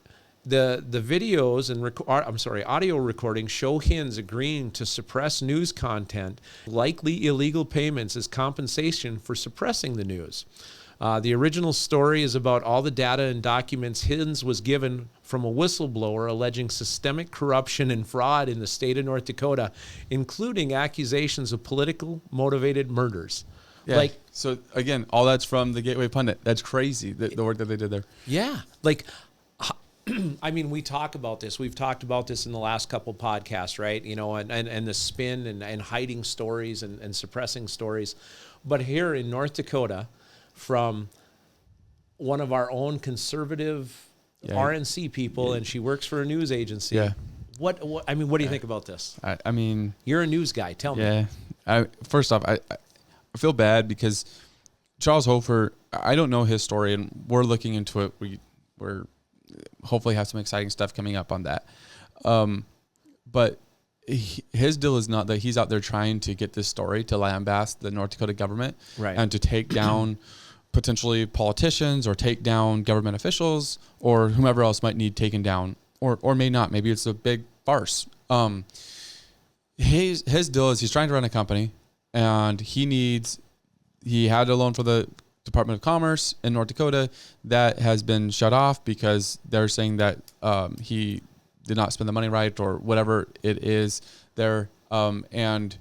S1: the videos and audio recordings show Hines agreeing to suppress news content, likely illegal payments as compensation for suppressing the news. The original story is about all the data and documents Hines was given from a whistleblower alleging systemic corruption and fraud in the state of North Dakota, including accusations of political motivated murders.
S2: Yeah. So again, all that's from the Gateway Pundit. That's crazy, the work that they did there.
S1: Yeah. I mean, we talk about this. We've talked about this in the last couple podcasts, right? You know, and the spin and hiding stories and suppressing stories. But here in North Dakota, from one of our own conservative RNC people, and she works for a news agency. Yeah. What do you think about this?
S2: I mean,
S1: you're a news guy. Tell me.
S2: Yeah. First off, I feel bad because Charles Hoefer, I don't know his story, and we're looking into it. We're hopefully have some exciting stuff coming up on that. But his deal is not that he's out there trying to get this story to lambast the North Dakota government,
S1: right,
S2: and to take down potentially politicians or take down government officials or whomever else might need taken down or may not. Maybe it's a big farce. His deal is he's trying to run a company, and he had a loan for the Department of Commerce in North Dakota that has been shut off because they're saying that he did not spend the money right or whatever it is there. And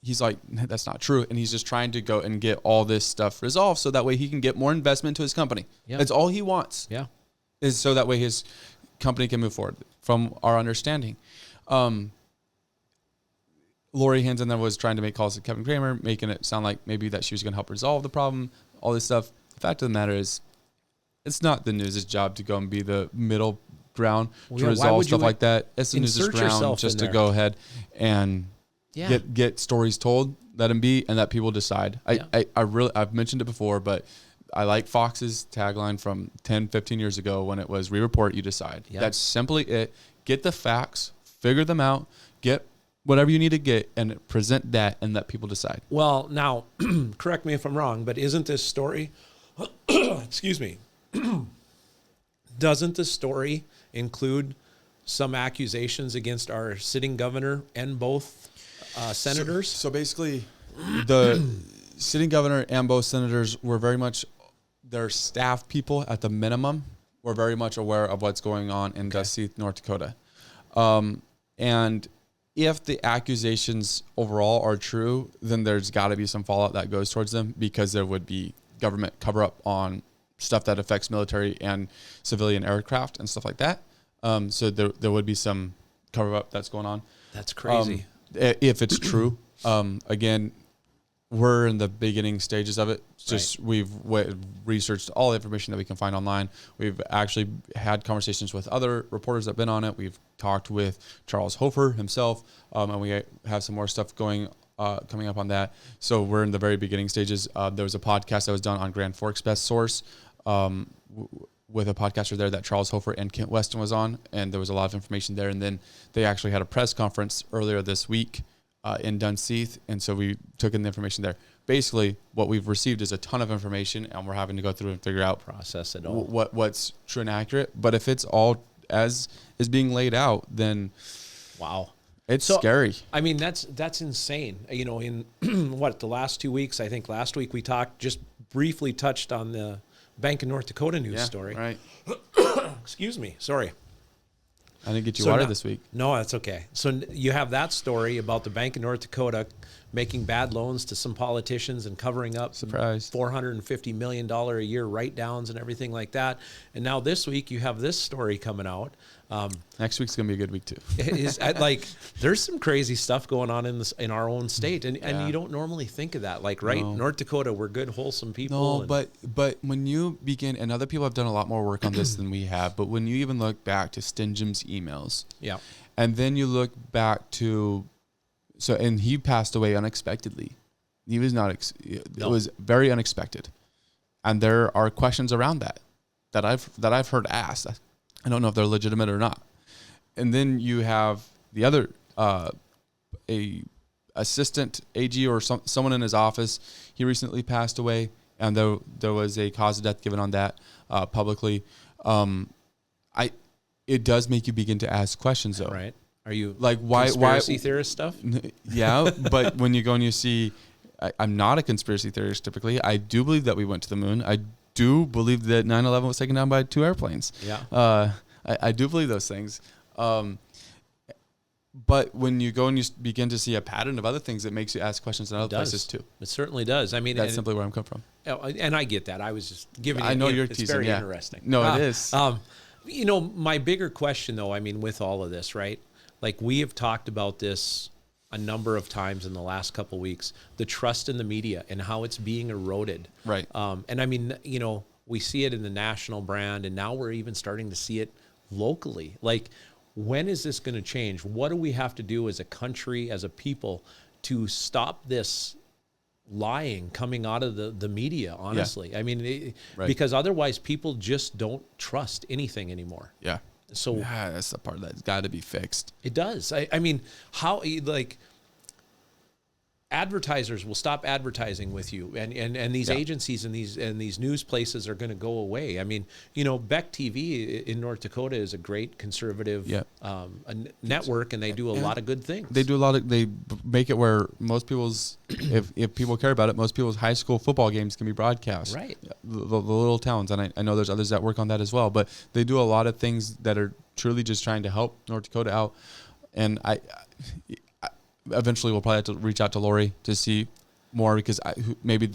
S2: he's like, that's not true. And he's just trying to go and get all this stuff resolved so that way he can get more investment to his company. Yeah. That's all he wants.
S1: Yeah.
S2: Is so that way his company can move forward from our understanding. Lori Hines and then was trying to make calls to Kevin Kramer, making it sound like maybe that she was going to help resolve the problem, all this stuff. The fact of the matter is, it's not the news's job to go and be the middle ground to resolve stuff like that. It's the news's ground just to go ahead and get stories told, let them be, and let people decide. I've mentioned it before, but I like Fox's tagline from 10, 15 years ago when it was, "We report, you decide." Yep. That's simply it. Get the facts, figure them out, get whatever you need to get, and present that, and let people decide.
S1: Well, now, correct me if I'm wrong, but isn't this story, excuse me, doesn't the story include some accusations against our sitting governor and both senators?
S2: So basically, the sitting governor and both senators were very much, their staff people at the minimum were very much aware of what's going on in Dunseith, North Dakota. And if the accusations overall are true, then there's got to be some fallout that goes towards them, because there would be government cover up on stuff that affects military and civilian aircraft and stuff like that. So there would be some cover up that's going on.
S1: That's crazy.
S2: If it's true. Again, we're in the beginning stages of it. Just we've researched all the information that we can find online. We've actually had conversations with other reporters that have been on it. We've talked with Charles Hoefer himself, and we have some more stuff coming up on that. So we're in the very beginning stages. There was a podcast that was done on Grand Forks Best Source with a podcaster there that Charles Hoefer and Kent Weston was on, and there was a lot of information there. And then they actually had a press conference earlier this week in Dunseith, and so we took in the information there. Basically, what we've received is a ton of information, and we're having to go through and figure out,
S1: process it all,
S2: what's true and accurate. But if it's all as is being laid out, then
S1: wow,
S2: it's scary.
S1: I mean, that's insane. You know, in the last 2 weeks, I think last week we just briefly touched on the Bank of North Dakota news story.
S2: Right.
S1: Excuse me. Sorry.
S2: I didn't get you water this week.
S1: No, that's okay. So you have that story about the Bank of North Dakota making bad loans to some politicians and covering up $450 million a year write-downs and everything like that. And now this week you have this story coming out.
S2: Next week's going to be a good week too.
S1: There's some crazy stuff going on in our own state. And you don't normally think of that. No. North Dakota, we're good, wholesome people.
S2: No, but when you begin, and other people have done a lot more work on this than we have, but when you even look back to Stingem's emails, and then you look back to, and he passed away unexpectedly. He was not, it was very unexpected. And there are questions around that I've heard asked. I don't know if they're legitimate or not. And then you have the other, a assistant AG or someone in his office. He recently passed away, and there was a cause of death given on that publicly. It does make you begin to ask questions, though.
S1: Right? Are you
S2: like
S1: conspiracy theorist stuff?
S2: Yeah, but when you go and you see, I'm not a conspiracy theorist typically. I do believe that we went to the moon. I do believe that 9/11 was taken down by 2 airplanes.
S1: Yeah.
S2: I do believe those things. But when you go and you begin to see a pattern of other things, it makes you ask questions in other places too.
S1: It certainly does. I mean,
S2: that's simply where I'm coming from.
S1: And I get that. I was just giving you.
S2: I know you're
S1: it's
S2: teasing.
S1: very interesting.
S2: No, it is.
S1: You know, my bigger question though, I mean, with all of this, right? Like we have talked about this a number of times in the last couple of weeks, the trust in the media and how it's being eroded.
S2: Right.
S1: And I mean, you know, we see it in the national brand, and now we're even starting to see it locally. Like, when is this going to change? What do we have to do as a country, as a people, to stop this lying coming out of the media, honestly? I mean, because otherwise people just don't trust anything anymore.
S2: Yeah.
S1: So
S2: that's the part that's got to be fixed.
S1: It does. I mean, how, like, advertisers will stop advertising with you, and these agencies and these news places are going to go away. I mean, you know, Beck TV in North Dakota is a great conservative network, and they do a lot of good things.
S2: They do a lot of, they make it where most people's, if people care about it, most people's high school football games can be broadcast.
S1: Right.
S2: The little towns, and I know there's others that work on that as well, but they do a lot of things that are truly just trying to help North Dakota out. And I eventually we'll probably have to reach out to Lori to see more, because maybe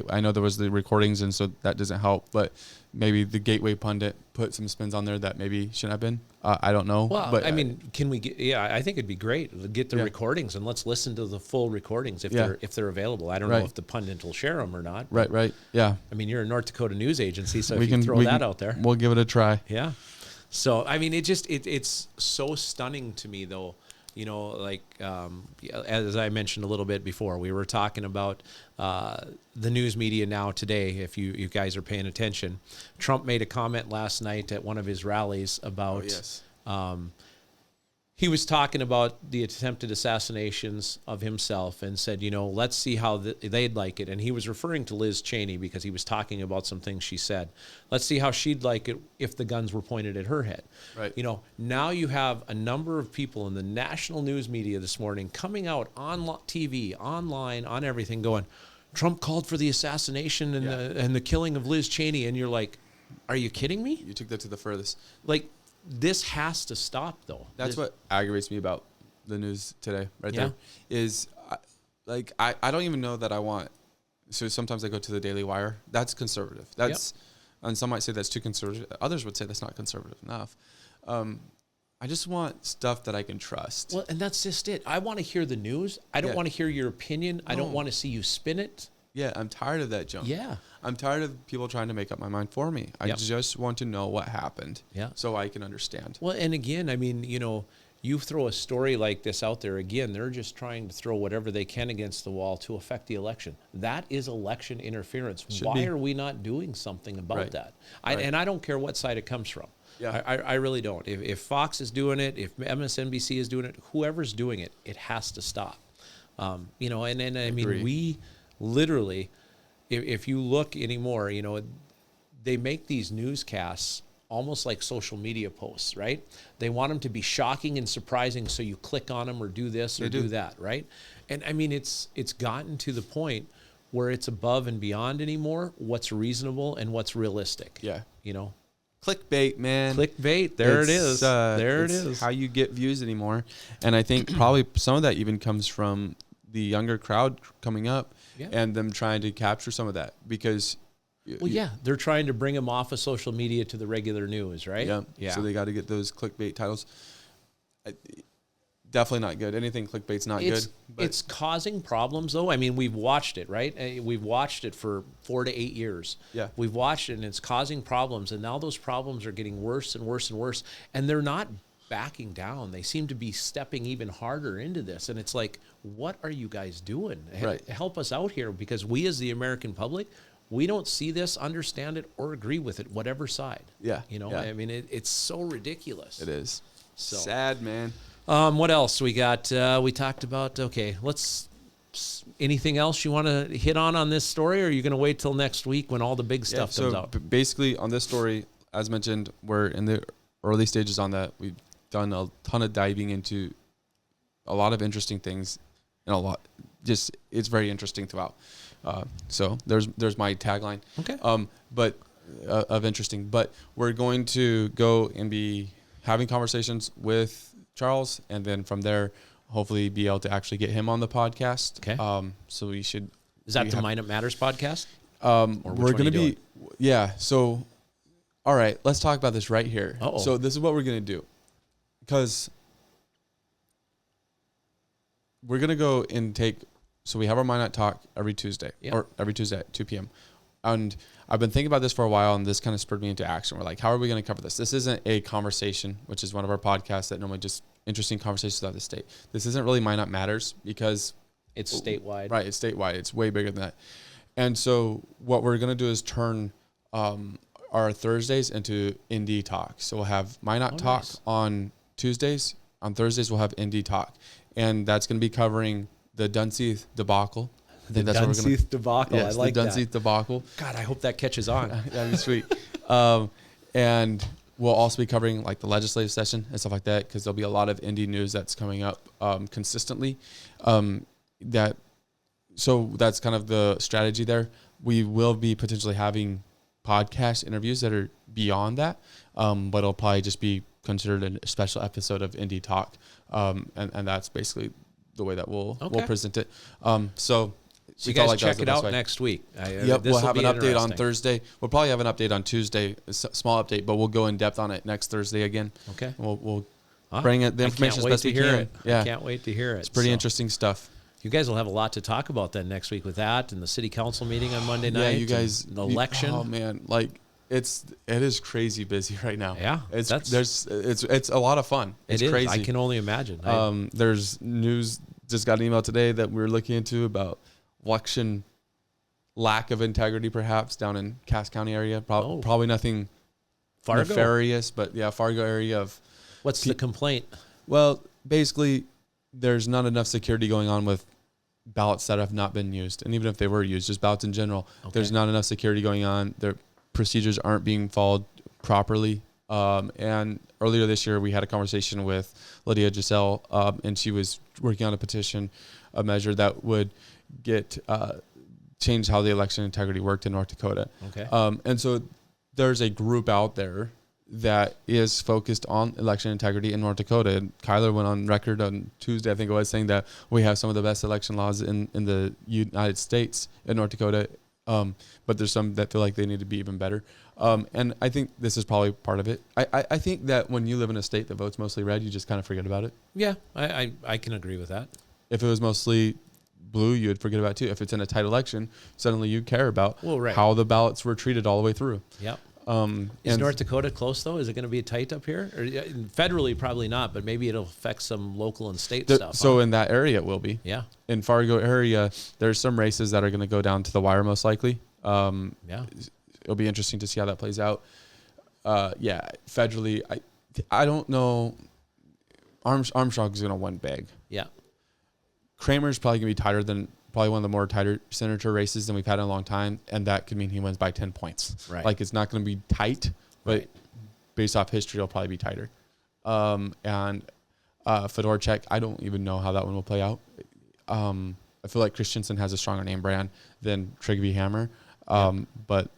S2: I know there was the recordings, and so that doesn't help, but maybe the Gateway pundit put some spins on there that maybe shouldn't have been. I don't know.
S1: Well,
S2: but
S1: I mean, can we get, I think it'd be great to get the recordings, and let's listen to the full recordings if they're available. I don't know if the pundit will share them or not.
S2: Right. Yeah.
S1: I mean, you're a North Dakota news agency, so you can throw that out there.
S2: We'll give it a try.
S1: Yeah. So, I mean, it's so stunning to me, though. You know, like, as I mentioned a little bit before, we were talking about the news media now today, if you guys are paying attention. Trump made a comment last night at one of his rallies about, he was talking about the attempted assassinations of himself, and said, you know, let's see how they'd like it. And he was referring to Liz Cheney because he was talking about some things she said. Let's see how she'd like it if the guns were pointed at her head. Right. You know, now you have a number of people in the national news media this morning coming out on TV, online, on everything, going, Trump called for the assassination and the killing of Liz Cheney. And you're like, are you kidding me?
S2: You took that to the furthest.
S1: Like, this has to stop, though.
S2: That's what aggravates me about the news today, right there, is I don't even know that I want. So sometimes I go to the Daily Wire. That's conservative. That's, and some might say that's too conservative. Others would say that's not conservative enough. I just want stuff that I can trust.
S1: Well, and that's just it. I want to hear the news. I don't want to hear your opinion. I don't want to see you spin it.
S2: Yeah, I'm tired of that junk.
S1: Yeah.
S2: I'm tired of people trying to make up my mind for me. I just want to know what happened so I can understand.
S1: Well, and again, I mean, you know, you throw a story like this out there, again, they're just trying to throw whatever they can against the wall to affect the election. That is election interference. Why are we not doing something about that? And I don't care what side it comes from. Yeah. I really don't. If Fox is doing it, if MSNBC is doing it, whoever's doing it, it has to stop. You know, and I mean, we literally, if you look anymore, you know, they make these newscasts almost like social media posts, right? They want them to be shocking and surprising, so you click on them or do this or do that, right? And I mean, it's gotten to the point where it's above and beyond anymore what's reasonable and what's realistic.
S2: Yeah.
S1: You know?
S2: Clickbait, man.
S1: Clickbait. There it is. There it is.
S2: How you get views anymore. And I think probably some of that even comes from the younger crowd coming up and them trying to capture some of that because...
S1: Well, yeah, they're trying to bring them off of social media to the regular news, right?
S2: Yeah. So they got to get those clickbait titles. Definitely not good. Anything clickbait's not good.
S1: But it's causing problems, though. I mean, we've watched it, right? We've watched it for 4 to 8 years.
S2: Yeah.
S1: We've watched it, and it's causing problems. And now those problems are getting worse and worse and worse. And they're not backing down. They seem to be stepping even harder into this. And it's like, what are you guys doing?
S2: Right.
S1: Help us out here, because we as the American public, we don't see this, understand it, or agree with it, whatever side.
S2: Yeah.
S1: You know, I mean, it's so ridiculous.
S2: It is.
S1: So
S2: sad, man.
S1: What else we got? We talked about, anything else you want to hit on this story, or are you going to wait till next week when all the big stuff comes out?
S2: Basically, on this story, as mentioned, we're in the early stages on that. We've done a ton of diving into a lot of interesting things and it's very interesting throughout. So there's my tagline.
S1: Okay.
S2: But of interesting. But we're going to go and be having conversations with Charles, and then from there, hopefully be able to actually get him on the podcast.
S1: Okay.
S2: So we should.
S1: Is that the Mind Up Matters podcast?
S2: We're going to be. Yeah. So, all right. Let's talk about this right here.
S1: Uh-oh.
S2: So this is what we're going to do, because we're going to go and take. So we have our Mind Up Talk every Tuesday, or every Tuesday at 2 p.m. And I've been thinking about this for a while, and this kind of spurred me into action. We're like, how are we going to cover this? This isn't a conversation, which is one of our podcasts that normally just interesting conversations about the state. This isn't really Mind Up Matters because
S1: it's statewide.
S2: Right, it's statewide. It's way bigger than that. And so what we're going to do is turn our Thursdays into Indie Talk. So we'll have Mind Up Talk on Tuesdays. On Thursdays, we'll have Indie Talk. And that's going to be covering the Dunseith Debacle. I think that's
S1: Dunseith Debacle.
S2: Yes,
S1: I like
S2: the Dunseith Debacle.
S1: God, I hope that catches on.
S2: That'd be sweet. And we'll also be covering like the legislative session and stuff like that, because there'll be a lot of indie news that's coming up consistently. So that's kind of the strategy there. We will be potentially having podcast interviews that are beyond that, but it'll probably just be considered a special episode of Indie Talk, and that's basically the way that we'll present it.
S1: So you guys check it out next week.
S2: Yep, we'll have an update on Thursday. We'll probably have an update on Tuesday, a small update, but we'll go in depth on it next Thursday again.
S1: Okay.
S2: We'll bring it, the information as best we can.
S1: Yeah. I can't wait to hear it.
S2: It's pretty interesting stuff.
S1: You guys will have a lot to talk about then next week with that, and the city council meeting on Monday night.
S2: Yeah, you guys.
S1: The election.
S2: Oh man, it is crazy busy right now.
S1: Yeah,
S2: it's a lot of fun. It's crazy.
S1: I can only imagine.
S2: There's news. Just got an email today that we're looking into about election lack of integrity, perhaps down in Cass County area. Probably nothing nefarious, but Fargo area of.
S1: What's the complaint?
S2: Well, basically, there's not enough security going on with ballots that have not been used, and even if they were used, just ballots in general, there's not enough security going on. Their procedures aren't being followed properly. And earlier this year, we had a conversation with Lydia Giselle, and she was working on a measure that would get change how the election integrity worked in North Dakota.
S1: Okay.
S2: And so there's a group out there that is focused on election integrity in North Dakota. And Kyler went on record on Tuesday, I think it was, saying that we have some of the best election laws in the United States in North Dakota. But there's some that feel like they need to be even better. And I think this is probably part of it. I think that when you live in a state that votes mostly red, you just kind of forget about it.
S1: Yeah, I can agree with that.
S2: If it was mostly blue, you would forget about it too. If it's in a tight election, suddenly you care about how the ballots were treated all the way through.
S1: Yep. Is North Dakota close, though? Is it going to be tight up here? Or, federally, probably not, but maybe it'll affect some local and state stuff.
S2: So in that area, it will be.
S1: Yeah.
S2: In Fargo area, there's some races that are going to go down to the wire most likely.
S1: Yeah.
S2: It'll be interesting to see how that plays out. Federally, I don't know. Armstrong's going to win big.
S1: Yeah.
S2: Kramer's probably going to be tighter than probably one of the more tighter senator races than we've had in a long time, and that could mean he wins by 10 points.
S1: Right.
S2: Like, it's not going to be tight, but based off history, it'll probably be tighter. And Fedorchak, I don't even know how that one will play out. I feel like Christensen has a stronger name brand than Trygve Hammer. But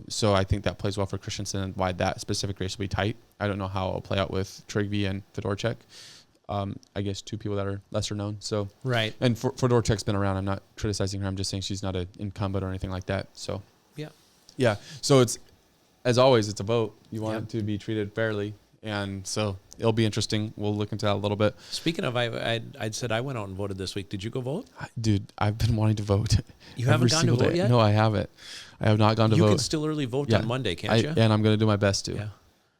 S2: so I think that plays well for Christensen and why that specific race will be tight. I don't know how it'll play out with Trygve and Fedorchak. I guess two people that are lesser known. So
S1: right.
S2: And Fedorchak's been around. I'm not criticizing her. I'm just saying she's not an incumbent or anything like that. So yeah. So it's, as always, it's a vote. You want it to be treated fairly, and so it'll be interesting. We'll look into that a little bit.
S1: Speaking of, I'd said I went out and voted this week. Did you go vote?
S2: Dude, I've been wanting to vote.
S1: You haven't gone to vote yet?
S2: No, I haven't. I have not gone to vote.
S1: You can still early vote on Monday, can't you?
S2: And I'm going to do my best to.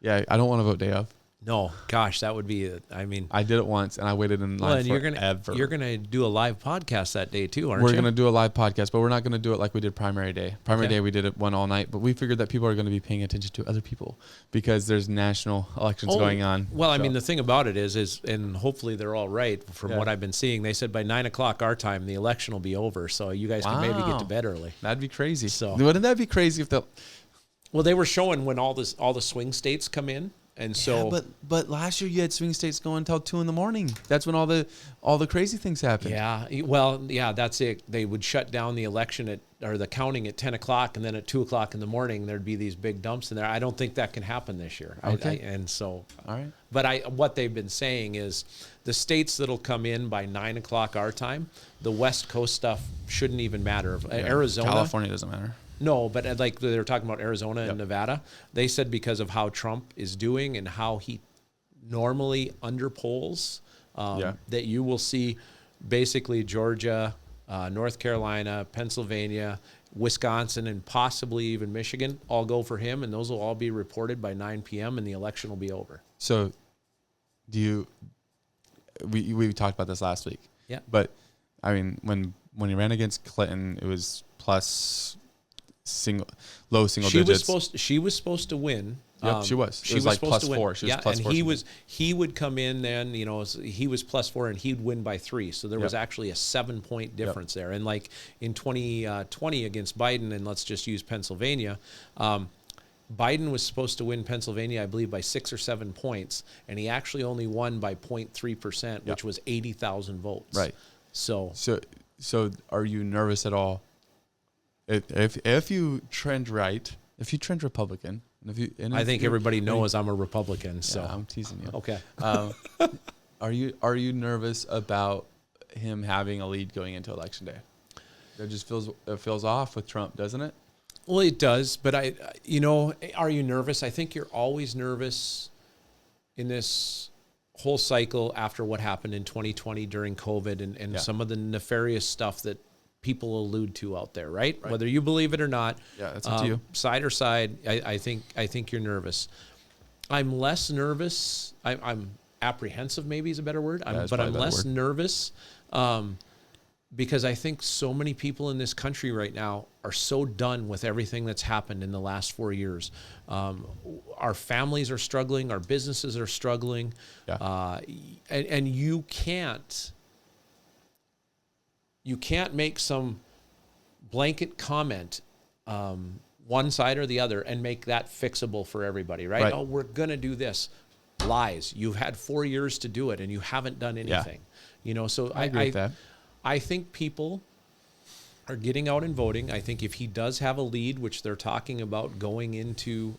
S2: Yeah, I don't want to vote day of.
S1: No, gosh, that would be. I did
S2: it once, and I waited in line forever.
S1: You're gonna do a live podcast that day too, aren't you?
S2: We're gonna do a live podcast, but we're not gonna do it like we did primary day. Primary day, we did it one all night, but we figured that people are gonna be paying attention to other people because there's national elections going on.
S1: Well, the thing about it is, and hopefully they're all right from what I've been seeing. They said by 9:00 our time, the election will be over, so you guys can maybe get to bed early.
S2: That'd be crazy.
S1: So
S2: wouldn't that be crazy if
S1: Well, they were showing when all the swing states come in. And so,
S2: but last year you had swing states going until 2 a.m. That's when all the crazy things happened.
S1: Yeah, well, that's it. They would shut down the election or the counting at 10:00, and then at 2:00 in the morning there'd be these big dumps in there. I don't think that can happen this year.
S2: Okay.
S1: All
S2: right.
S1: But what they've been saying is the states that'll come in by 9:00 our time, the West Coast stuff shouldn't even matter. Arizona,
S2: California doesn't matter.
S1: No, but like they were talking about Arizona and Nevada, they said because of how Trump is doing and how he normally underpolls, that you will see basically Georgia, North Carolina, Pennsylvania, Wisconsin, and possibly even Michigan all go for him, and those will all be reported by 9 p.m. and the election will be over.
S2: So, we talked about this last week.
S1: Yeah.
S2: But when he ran against Clinton, it was low single digits.
S1: She was supposed to win.
S2: Yep, she was. She was like +4. She was +4.
S1: He would come in then, he was +4 and he'd win by 3. So there was actually a 7-point difference there. And like in 2020 against Biden, and let's just use Pennsylvania, Biden was supposed to win Pennsylvania, I believe, by 6 or 7 points, and he actually only won by 0.3%, which was 80,000 votes.
S2: Right.
S1: So
S2: are you nervous at all? If you trend right, if you trend Republican,
S1: I think everybody knows I'm a Republican. So
S2: I'm teasing you.
S1: Okay.
S2: Are you nervous about him having a lead going into Election Day? It just feels off with Trump, doesn't it?
S1: Well, it does. But are you nervous? I think you're always nervous in this whole cycle after what happened in 2020 during COVID and some of the nefarious stuff that people allude to out there, right? Whether you believe it or not.
S2: Yeah, that's up to you.
S1: Side or side, I think you're nervous. I'm less nervous. I'm apprehensive, maybe is a better word. But I'm less nervous because I think so many people in this country right now are so done with everything that's happened in the last 4 years. Our families are struggling. Our businesses are struggling.
S2: Yeah.
S1: And you can't make some blanket comment, one side or the other, and make that fixable for everybody, right? Oh, we're going to do this. Lies. You've had 4 years to do it, and you haven't done anything. So
S2: I agree with that.
S1: I think people are getting out and voting. I think if he does have a lead, which they're talking about going into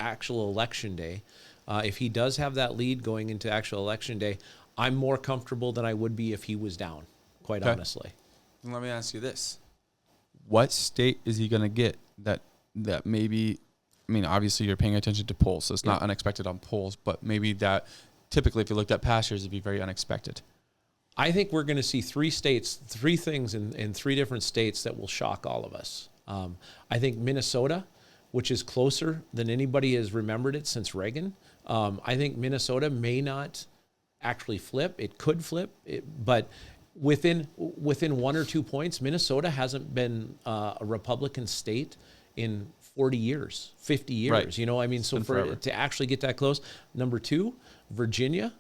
S1: actual election day, if he does have that lead going into actual election day, I'm more comfortable than I would be if he was down, quite honestly.
S2: And let me ask you this. What state is he going to get that maybe, I mean, obviously you're paying attention to polls, so it's not unexpected on polls, but maybe that typically if you looked at past years, it'd be very unexpected.
S1: I think we're going to see three things in three different states that will shock all of us. I think Minnesota, which is closer than anybody has remembered it since Reagan. I think Minnesota may not actually flip. It could flip, but within 1 or 2 points, Minnesota hasn't been a Republican state in 40 years, 50 years.
S2: Right.
S1: You know, I mean, so to actually get that close. Number 2, Virginia.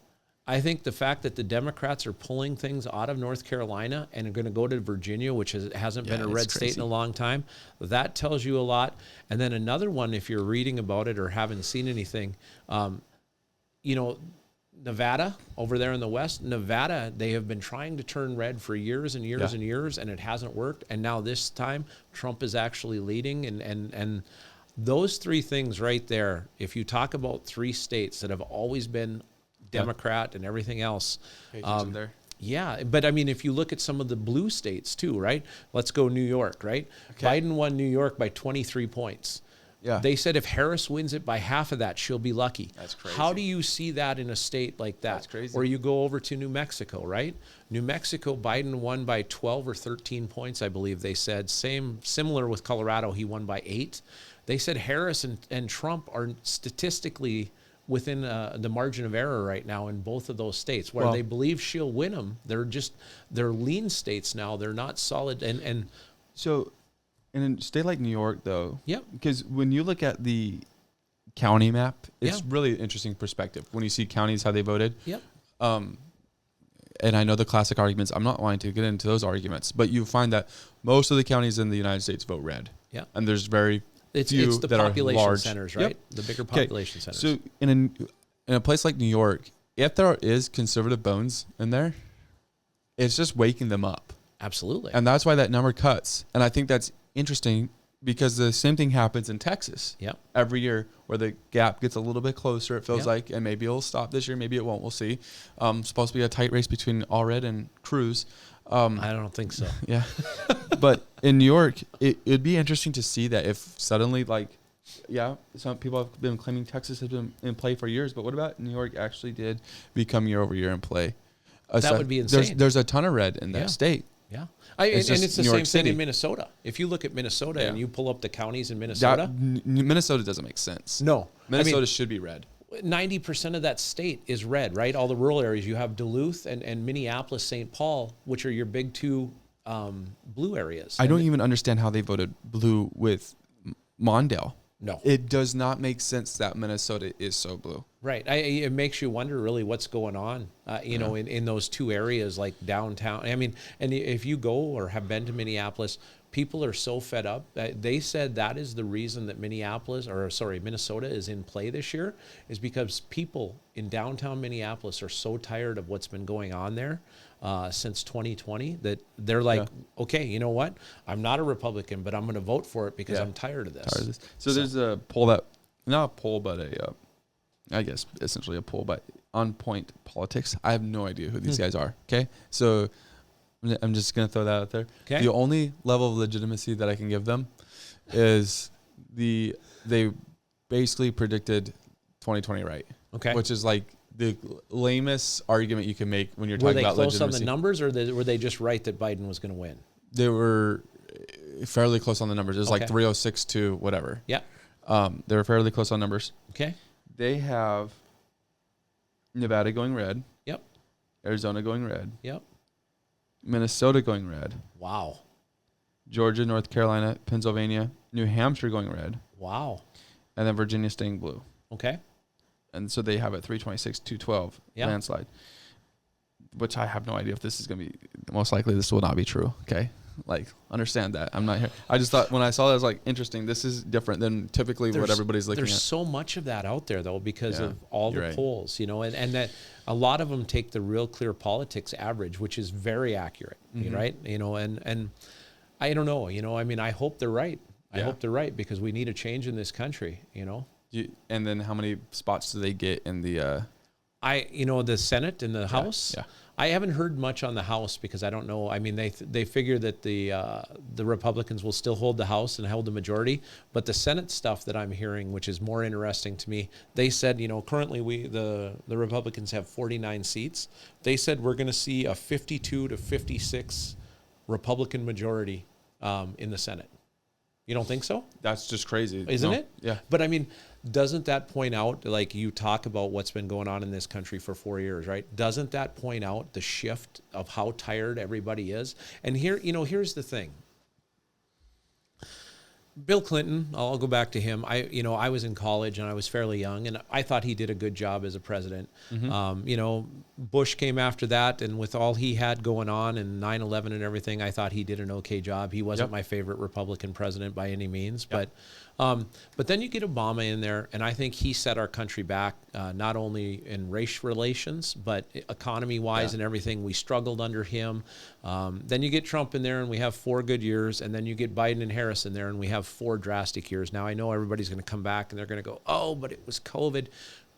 S1: I think the fact that the Democrats are pulling things out of North Carolina and are going to go to Virginia, which hasn't been a red state in a long time, that tells you a lot. And then another one, if you're reading about it or haven't seen anything, you know, Nevada over there in the West, Nevada, they have been trying to turn red for years and years and years, and it hasn't worked. And now this time Trump is actually leading. And those three things right there, if you talk about 3 states that have always been Democrat and everything else.
S2: There.
S1: Yeah, but I mean, if you look at some of the blue states too, right? Let's go New York, right? Okay. Biden won New York by 23 points. Yeah. They said if Harris wins it by half of that, she'll be lucky.
S2: That's crazy.
S1: How do you see that in a state like that?
S2: That's crazy.
S1: Or you go over to New Mexico, right? New Mexico, Biden won by 12 or 13 points, I believe they said. Similar with Colorado, he won by 8. They said Harris and Trump are statistically within the margin of error right now in both of those states where they believe she'll win them. They're lean states now. They're not solid. And
S2: so in a state like New York, though,
S1: yep,
S2: because when you look at the county map, it's really interesting perspective when you see counties, how they voted.
S1: Yep.
S2: And I know the classic arguments. I'm not wanting to get into those arguments, but you find that most of the counties in the United States vote red.
S1: Yeah.
S2: And there's very
S1: It's the population centers, right? Yep. The bigger population centers.
S2: So in a place like New York, if there is conservative bones in there, it's just waking them up.
S1: Absolutely.
S2: And that's why that number cuts. And I think that's interesting because the same thing happens in Texas.
S1: Yep.
S2: Every year where the gap gets a little bit closer, it feels like, and maybe it'll stop this year, maybe it won't. We'll see. Supposed to be a tight race between Allred and Cruz.
S1: I don't think so.
S2: Yeah. But in New York, it'd be interesting to see that if suddenly, some people have been claiming Texas has been in play for years, but what about New York actually did become year over year in play?
S1: That would be insane.
S2: There's a ton of red in that state.
S1: Yeah. And it's the same thing in Minnesota. If you look at Minnesota and you pull up the counties in Minnesota.
S2: Minnesota doesn't make sense.
S1: No.
S2: Minnesota should be red.
S1: 90% of that state is red, right? All the rural areas. You have Duluth and Minneapolis, St. Paul, which are your big 2 blue areas.
S2: I don't even understand how they voted blue with Mondale.
S1: No.
S2: It does not make sense that Minnesota is so blue.
S1: Right. It makes you wonder really what's going on, know, in those 2 areas like downtown. I mean, and if you go or have been to Minneapolis, people are so fed up. They said that is the reason that Minnesota is in play this year, is because people in downtown Minneapolis are so tired of what's been going on there since 2020 that they're like, okay, you know what? I'm not a Republican, but I'm going to vote for it because I'm tired of this.
S2: So there's a poll not a poll, but I guess essentially a poll, but On Point Politics. I have no idea who these guys are. Okay. So I'm just going to throw that out there. Okay. The only level of legitimacy that I can give them is they basically predicted 2020 right. Okay. Which is like the lamest argument you can make when you're talking about legitimacy.
S1: Were they close on the numbers, or were they just right that Biden was going to win?
S2: They were fairly close on the numbers. It was like 306 to whatever.
S1: Yeah.
S2: They were fairly close on numbers.
S1: Okay.
S2: They have Nevada going red.
S1: Yep.
S2: Arizona going red.
S1: Yep.
S2: Minnesota going red.
S1: Wow.
S2: Georgia, North Carolina, Pennsylvania, New Hampshire going red.
S1: Wow.
S2: And then Virginia staying blue.
S1: Okay.
S2: And so they have it 326, 212 landslide, which I have no idea if this is going to be, most likely this will not be true. Okay. Like, understand that. I'm not here. I just thought when I saw that, I was like, interesting. This is different than typically what everybody's looking at.
S1: There's so much of that out there, though, because of all the polls, and that a lot of them take the Real Clear Politics average, which is very accurate, right? And I don't know, I mean, I hope they're right. I hope they're right because we need a change in this country,
S2: And then how many spots do they get in the?
S1: The Senate and the House.
S2: Yeah.
S1: I haven't heard much on the House because I don't know. I mean, they figure that the Republicans will still hold the House and hold the majority, but the Senate stuff that I'm hearing, which is more interesting to me, they said, currently the Republicans have 49 seats. They said we're going to see a 52 to 56 Republican majority in the Senate. You don't think so?
S2: That's just crazy,
S1: isn't it?
S2: Yeah.
S1: But I mean, doesn't that point out, like you talk about what's been going on in this country for 4 years, right? Doesn't that point out the shift of how tired everybody is? And here's the thing. Bill Clinton, I'll go back to him. I was in college and I was fairly young, and I thought he did a good job as a president. Mm-hmm. Bush came after that, and with all he had going on and 9/11 and everything, I thought he did an okay job. He wasn't my favorite Republican president by any means, but then you get Obama in there, and I think he set our country back, not only in race relations, but economy-wise and everything. We struggled under him. Then you get Trump in there, and we have 4 good years, and then you get Biden and Harris in there, and we have 4 drastic years. Now, I know everybody's going to come back, and they're going to go, oh, but it was COVID.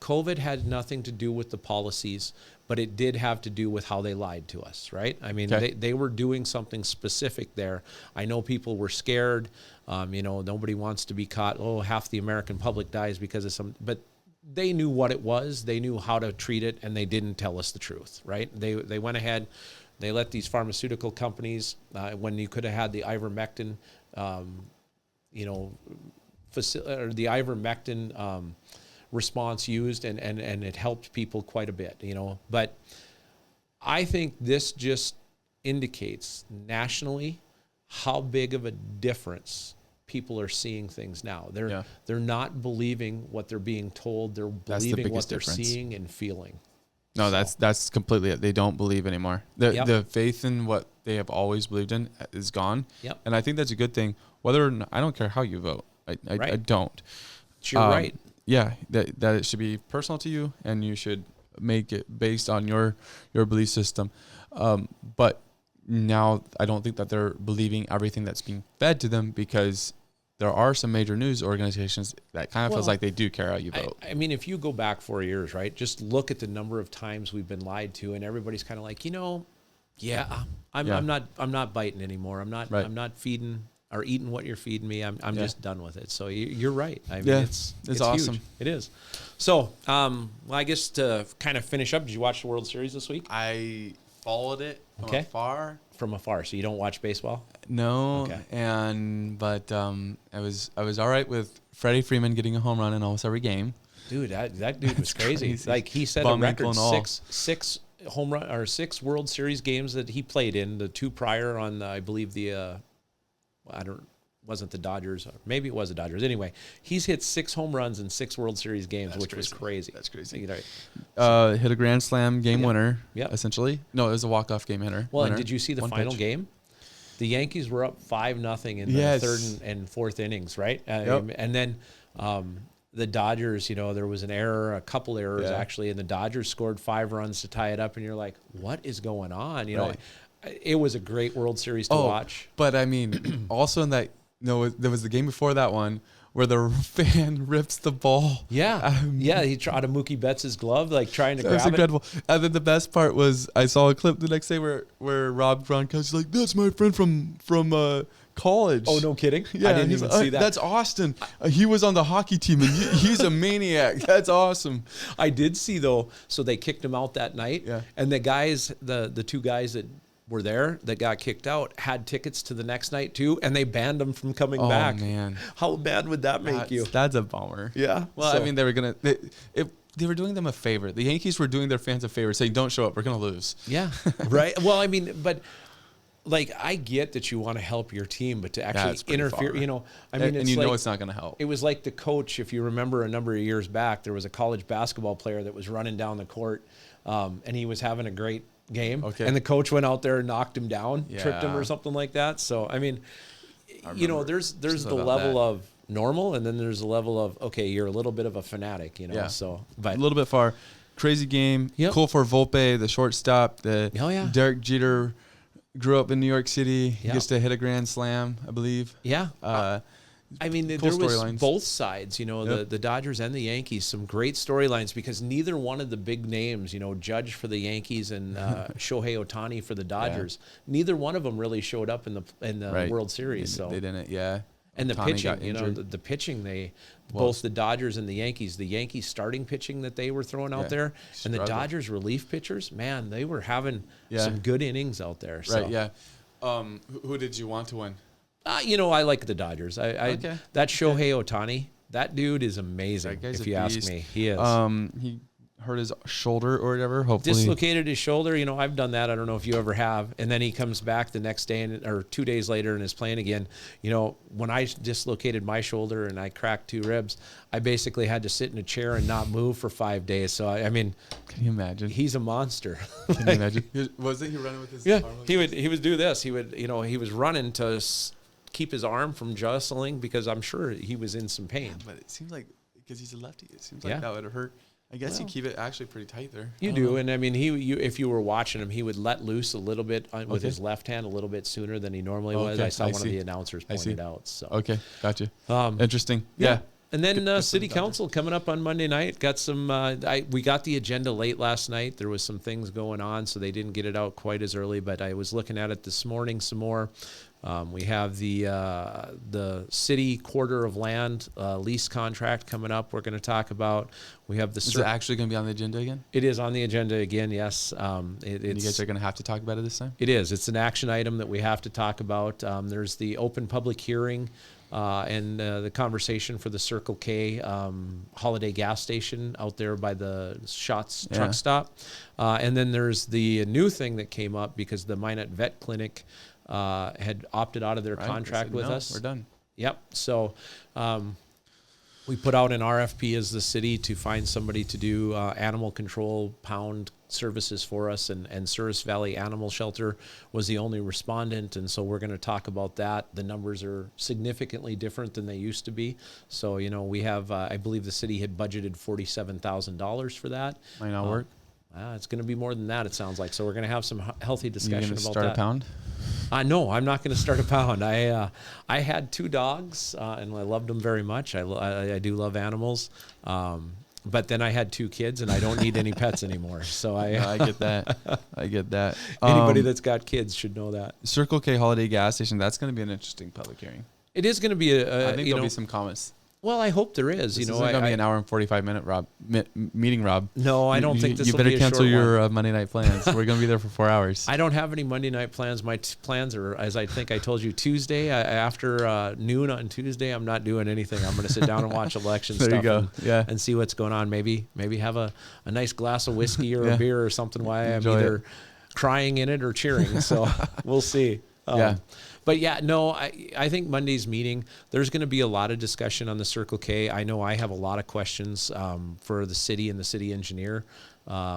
S1: COVID had nothing to do with the policies, but it did have to do with how they lied to us, right? I mean, they were doing something specific there. I know people were scared. Nobody wants to be caught. Oh, half the American public dies because of some. But they knew what it was. They knew how to treat it, and they didn't tell us the truth, right? They went ahead. They let these pharmaceutical companies, when you could have had the ivermectin, the ivermectin response used, and it helped people quite a bit, But I think this just indicates nationally how big of a difference people are seeing things now. They're not believing what they're being told. They're believing what they're seeing and feeling.
S2: No, that's completely it. They don't believe anymore. The faith in what they have always believed in is gone.
S1: Yep.
S2: And I think that's a good thing. Whether or not, I don't care how you vote. I don't.
S1: You're right.
S2: Yeah, that it should be personal to you, and you should make it based on your belief system. But now I don't think that they're believing everything that's being fed to them, because there are some major news organizations that kind of feels like they do care how you vote.
S1: I mean, if you go back 4 years, right, just look at the number of times we've been lied to, and everybody's kind of like, I'm not biting anymore. I'm not feeding or eating what you're feeding me. I'm just done with it. So you're right. I mean, it's
S2: awesome.
S1: Huge. It is. So, I guess to kind of finish up, did you watch the World Series this week?
S2: I followed it from afar.
S1: So you don't watch baseball?
S2: No.
S1: Okay.
S2: But I was all right with Freddie Freeman getting a home run in almost every game.
S1: Dude, that dude was crazy. Like, he set a record six home run or 6 World Series games that he played in. The 2 prior on I believe wasn't the Dodgers, or maybe it was the Dodgers. Anyway, he's hit 6 home runs in 6 World Series games, which was crazy.
S2: That's crazy.
S1: Hit
S2: a grand slam game winner,
S1: Yep.
S2: essentially. No, it was a walk-off game winner.
S1: Well, and did you see the final game? The Yankees were up 5-0 in the 3rd and 4th innings, right? And then the Dodgers, there was a couple errors actually, and the Dodgers scored 5 runs to tie it up, and you're like, what is going on? It was a great World Series to watch.
S2: But I mean, also in that, there was the game before that one where the fan rips the ball.
S1: Yeah. He tried out of Mookie Betts' glove, like trying to grab it.
S2: That was incredible. And then the best part was I saw a clip the next day where Rob Gronkowski's like, that's my friend from college.
S1: Oh, no kidding?
S2: Yeah,
S1: I didn't even see that.
S2: That's Austin. He was on the hockey team, and he's a maniac. That's awesome.
S1: I did see, though, so they kicked him out that night.
S2: Yeah.
S1: And the guys, the 2 guys that were there that got kicked out had tickets to the next night too, and they banned them from coming back.
S2: Oh man,
S1: how bad would that make you?
S2: That's a bummer.
S1: Yeah.
S2: Well, I mean, they were doing them a favor. The Yankees were doing their fans a favor, saying, "Don't show up. We're gonna lose."
S1: Yeah. Right. Well, I mean, but like, I get that you want to help your team, but to actually interfere,
S2: it's not gonna help.
S1: It was like the coach, if you remember a number of years back, there was a college basketball player that was running down the court, and he was having a great game, and the coach went out there and knocked him down, tripped him or something like that. So I mean, there's the level of normal, and then there's a level of, okay, you're a little bit of a fanatic, So, but
S2: a little bit far. Crazy game.
S1: Yep.
S2: Cool for Volpe, the shortstop. Derek Jeter grew up in New York City. He gets to hit a grand slam, I believe.
S1: Yeah. I mean,
S2: Cool
S1: there was
S2: storylines.
S1: both sides, you know,
S2: Yep.
S1: the Dodgers and the Yankees, some great storylines because neither one of the big names, you know, Judge for the Yankees and Shohei Ohtani for the Dodgers, neither one of them really showed up in the
S2: Right.
S1: World Series.
S2: They didn't, yeah.
S1: And the
S2: Ohtani
S1: pitching,
S2: got
S1: you know,
S2: injured.
S1: the pitching, both the Dodgers and the Yankees starting pitching that they were throwing out there, and the
S2: Struggled.
S1: Dodgers relief pitchers, man, they were having some good innings out there. So.
S2: Right, yeah. Who did you want to win?
S1: You know, I like the Dodgers.
S2: Okay.
S1: That Shohei Ohtani, that dude is amazing,
S2: That guy's
S1: if
S2: a
S1: you ask
S2: beast.
S1: me. He is.
S2: He hurt his shoulder or whatever. Hopefully,
S1: Dislocated his shoulder. You know, I've done that. I don't know if you ever have. And then he comes back the next day or 2 days later and is playing again. You know, when I dislocated my shoulder and I cracked 2 ribs, I basically had to sit in a chair and not move for 5 days. So, I mean,
S2: can you imagine?
S1: he's a monster.
S2: Can you imagine? Wasn't he running with his
S1: Yeah,
S2: arm?
S1: he would do this. He was running to keep his arm from jostling because I'm sure he was in some pain.
S2: But it seems like, because he's a lefty, it seems
S1: Yeah.
S2: like that would have hurt. I guess you keep it actually pretty tight there.
S1: You do, and I mean, if you were watching him, he would let loose a little bit with his left hand a little bit sooner than he normally was. I saw one of the announcers pointed out. So
S2: Okay, gotcha. Interesting.
S1: yeah. And then City Council coming up on Monday night. Got some. We got the agenda late last night. There was some things going on, so they didn't get it out quite as early. But I was looking at it this morning some more. We have the city quarter of land lease contract coming up. We're going to talk about. We have the.
S2: Is it actually going to be on the agenda again?
S1: It is on the agenda again. Yes.
S2: And you guys are going to have to talk about it this time.
S1: It is. It's an action item that we have to talk about. There's the open public hearing. And the conversation for the Circle K holiday gas station out there by the Shots truck stop. And then there's the new thing that came up because the Minot Vet Clinic had opted out of their contract with us.
S2: We're done.
S1: Yep. So we put out an RFP as the city to find somebody to do animal control pound services for us, and Souris Valley Animal Shelter was the only respondent, and so we're going to talk about that. The numbers are significantly different than they used to be. So, you know, we have, I believe the city had budgeted $47,000 for that.
S2: Might not work.
S1: It's going to be more than that, it sounds like. So we're going to have some healthy discussion about that.
S2: You going to start a pound?
S1: No, I'm not going to start a pound. I had 2 dogs, and I loved them very much. I do love animals. But then I had 2 kids, and I don't need any pets anymore. So
S2: I get that. I get that.
S1: Anybody that's got kids should know that.
S2: Circle K Holiday Gas Station, that's going to be an interesting public hearing.
S1: It is going to be
S2: I think there'll be some comments.
S1: Well, I hope there is.
S2: This isn't going to be an hour and 45-minute meeting, Rob.
S1: No, I don't think this will be a
S2: You better cancel
S1: short
S2: your Monday night plans. We're going to be there for 4 hours.
S1: I don't have any Monday night plans. My plans are, as I think I told you, Tuesday. After noon on Tuesday, I'm not doing anything. I'm going to sit down and watch election
S2: there
S1: stuff
S2: you go.
S1: and see what's going on. Maybe have a nice glass of whiskey or a beer or something while I'm
S2: Enjoy
S1: either
S2: it.
S1: crying in it or cheering. So we'll see. But yeah, no, I think Monday's meeting, there's going to be a lot of discussion on the Circle K. I know I have a lot of questions for the city and the city engineer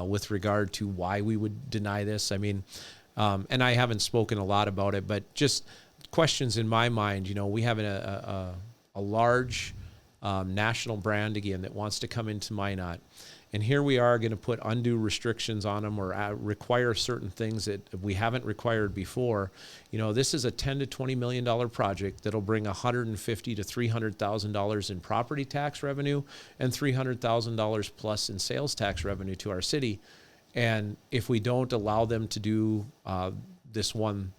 S1: with regard to why we would deny this. I mean, and I haven't spoken a lot about it, but just questions in my mind. You know, we have a large national brand again that wants to come into Minot. And here we are going to put undue restrictions on them or require certain things that we haven't required before. You know, this is a $10 to $20 million project that'll bring $150,000 to $300,000 in property tax revenue and $300,000 plus in sales tax revenue to our city. And if we don't allow them to do this one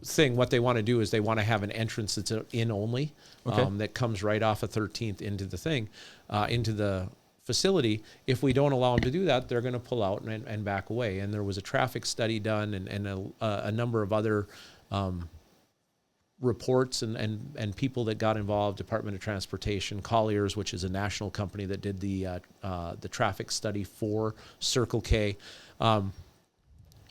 S1: thing, what they want to do is they want to have an entrance that's in only that comes right off of 13th into the thing, into the facility. If we don't allow them to do that, they're going to pull out and back away. And there was a traffic study done and a number of other reports and people that got involved, Department of Transportation, Colliers, which is a national company that did the traffic study for Circle K.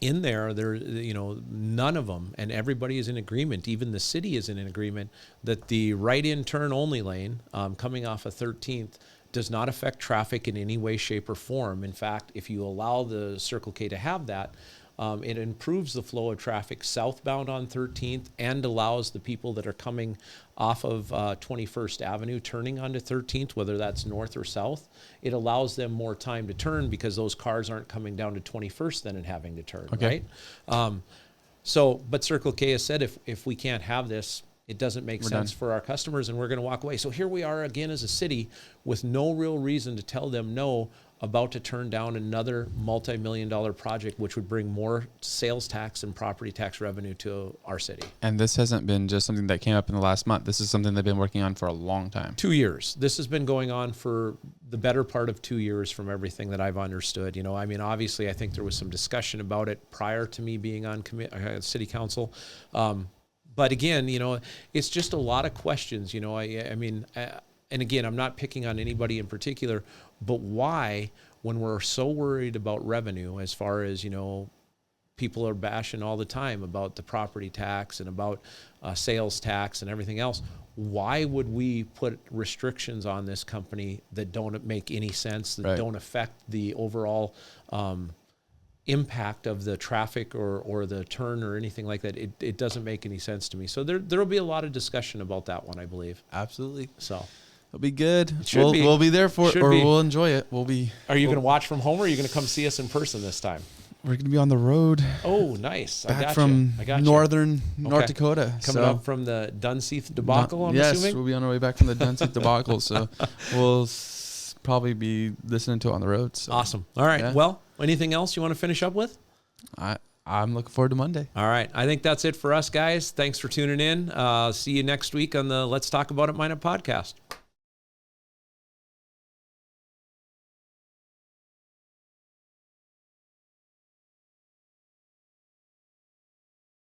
S1: In there, you know, none of them, and everybody is in agreement, even the city is in agreement, that the right-in turn-only lane coming off of 13th does not affect traffic in any way, shape, or form. In fact, if you allow the Circle K to have that, it improves the flow of traffic southbound on 13th and allows the people that are coming off of 21st Avenue turning onto 13th, whether that's north or south, it allows them more time to turn because those cars aren't coming down to 21st then and having to turn, right? But Circle K has said if we can't have this, It doesn't make sense for our customers, and we're going to walk away. So here we are again as a city with no real reason to tell them no, about to turn down another multi-million-dollar project, which would bring more sales tax and property tax revenue to our city.
S2: And this hasn't been just something that came up in the last month. This is something they've been working on for a long time.
S1: 2 years. This has been going on for the better part of 2 years from everything that I've understood. You know, I mean, obviously, I think there was some discussion about it prior to me being on city council. But again, you know, it's just a lot of questions, you know, I mean, and again, I'm not picking on anybody in particular, but why, when we're so worried about revenue, as far as, you know, people are bashing all the time about the property tax and about sales tax and everything else, why would we put restrictions on this company that don't make any sense, that don't affect the overall impact of the traffic or the turn or anything like that? It doesn't make any sense to me. So there'll be a lot of discussion about that one, I believe.
S2: Absolutely.
S1: So
S2: it'll be good.
S1: We'll
S2: be there for it, or we'll enjoy it.
S1: Are you going to watch from home, or are you going to come see us in person this time?
S2: We're going to be on the road.
S1: Oh, nice.
S2: Back from northern North Dakota.
S1: Coming up from the Dunseith Debacle, I'm assuming?
S2: Yes, we'll be on our way back from the Dunseith Debacle. So we'll probably be listening to it on the road. So.
S1: Awesome. All right. Yeah. Well, anything else you want to finish up with?
S2: I'm looking forward to Monday.
S1: All right. I think that's it for us, guys. Thanks for tuning in. See you next week on the Let's Talk About It Minot podcast.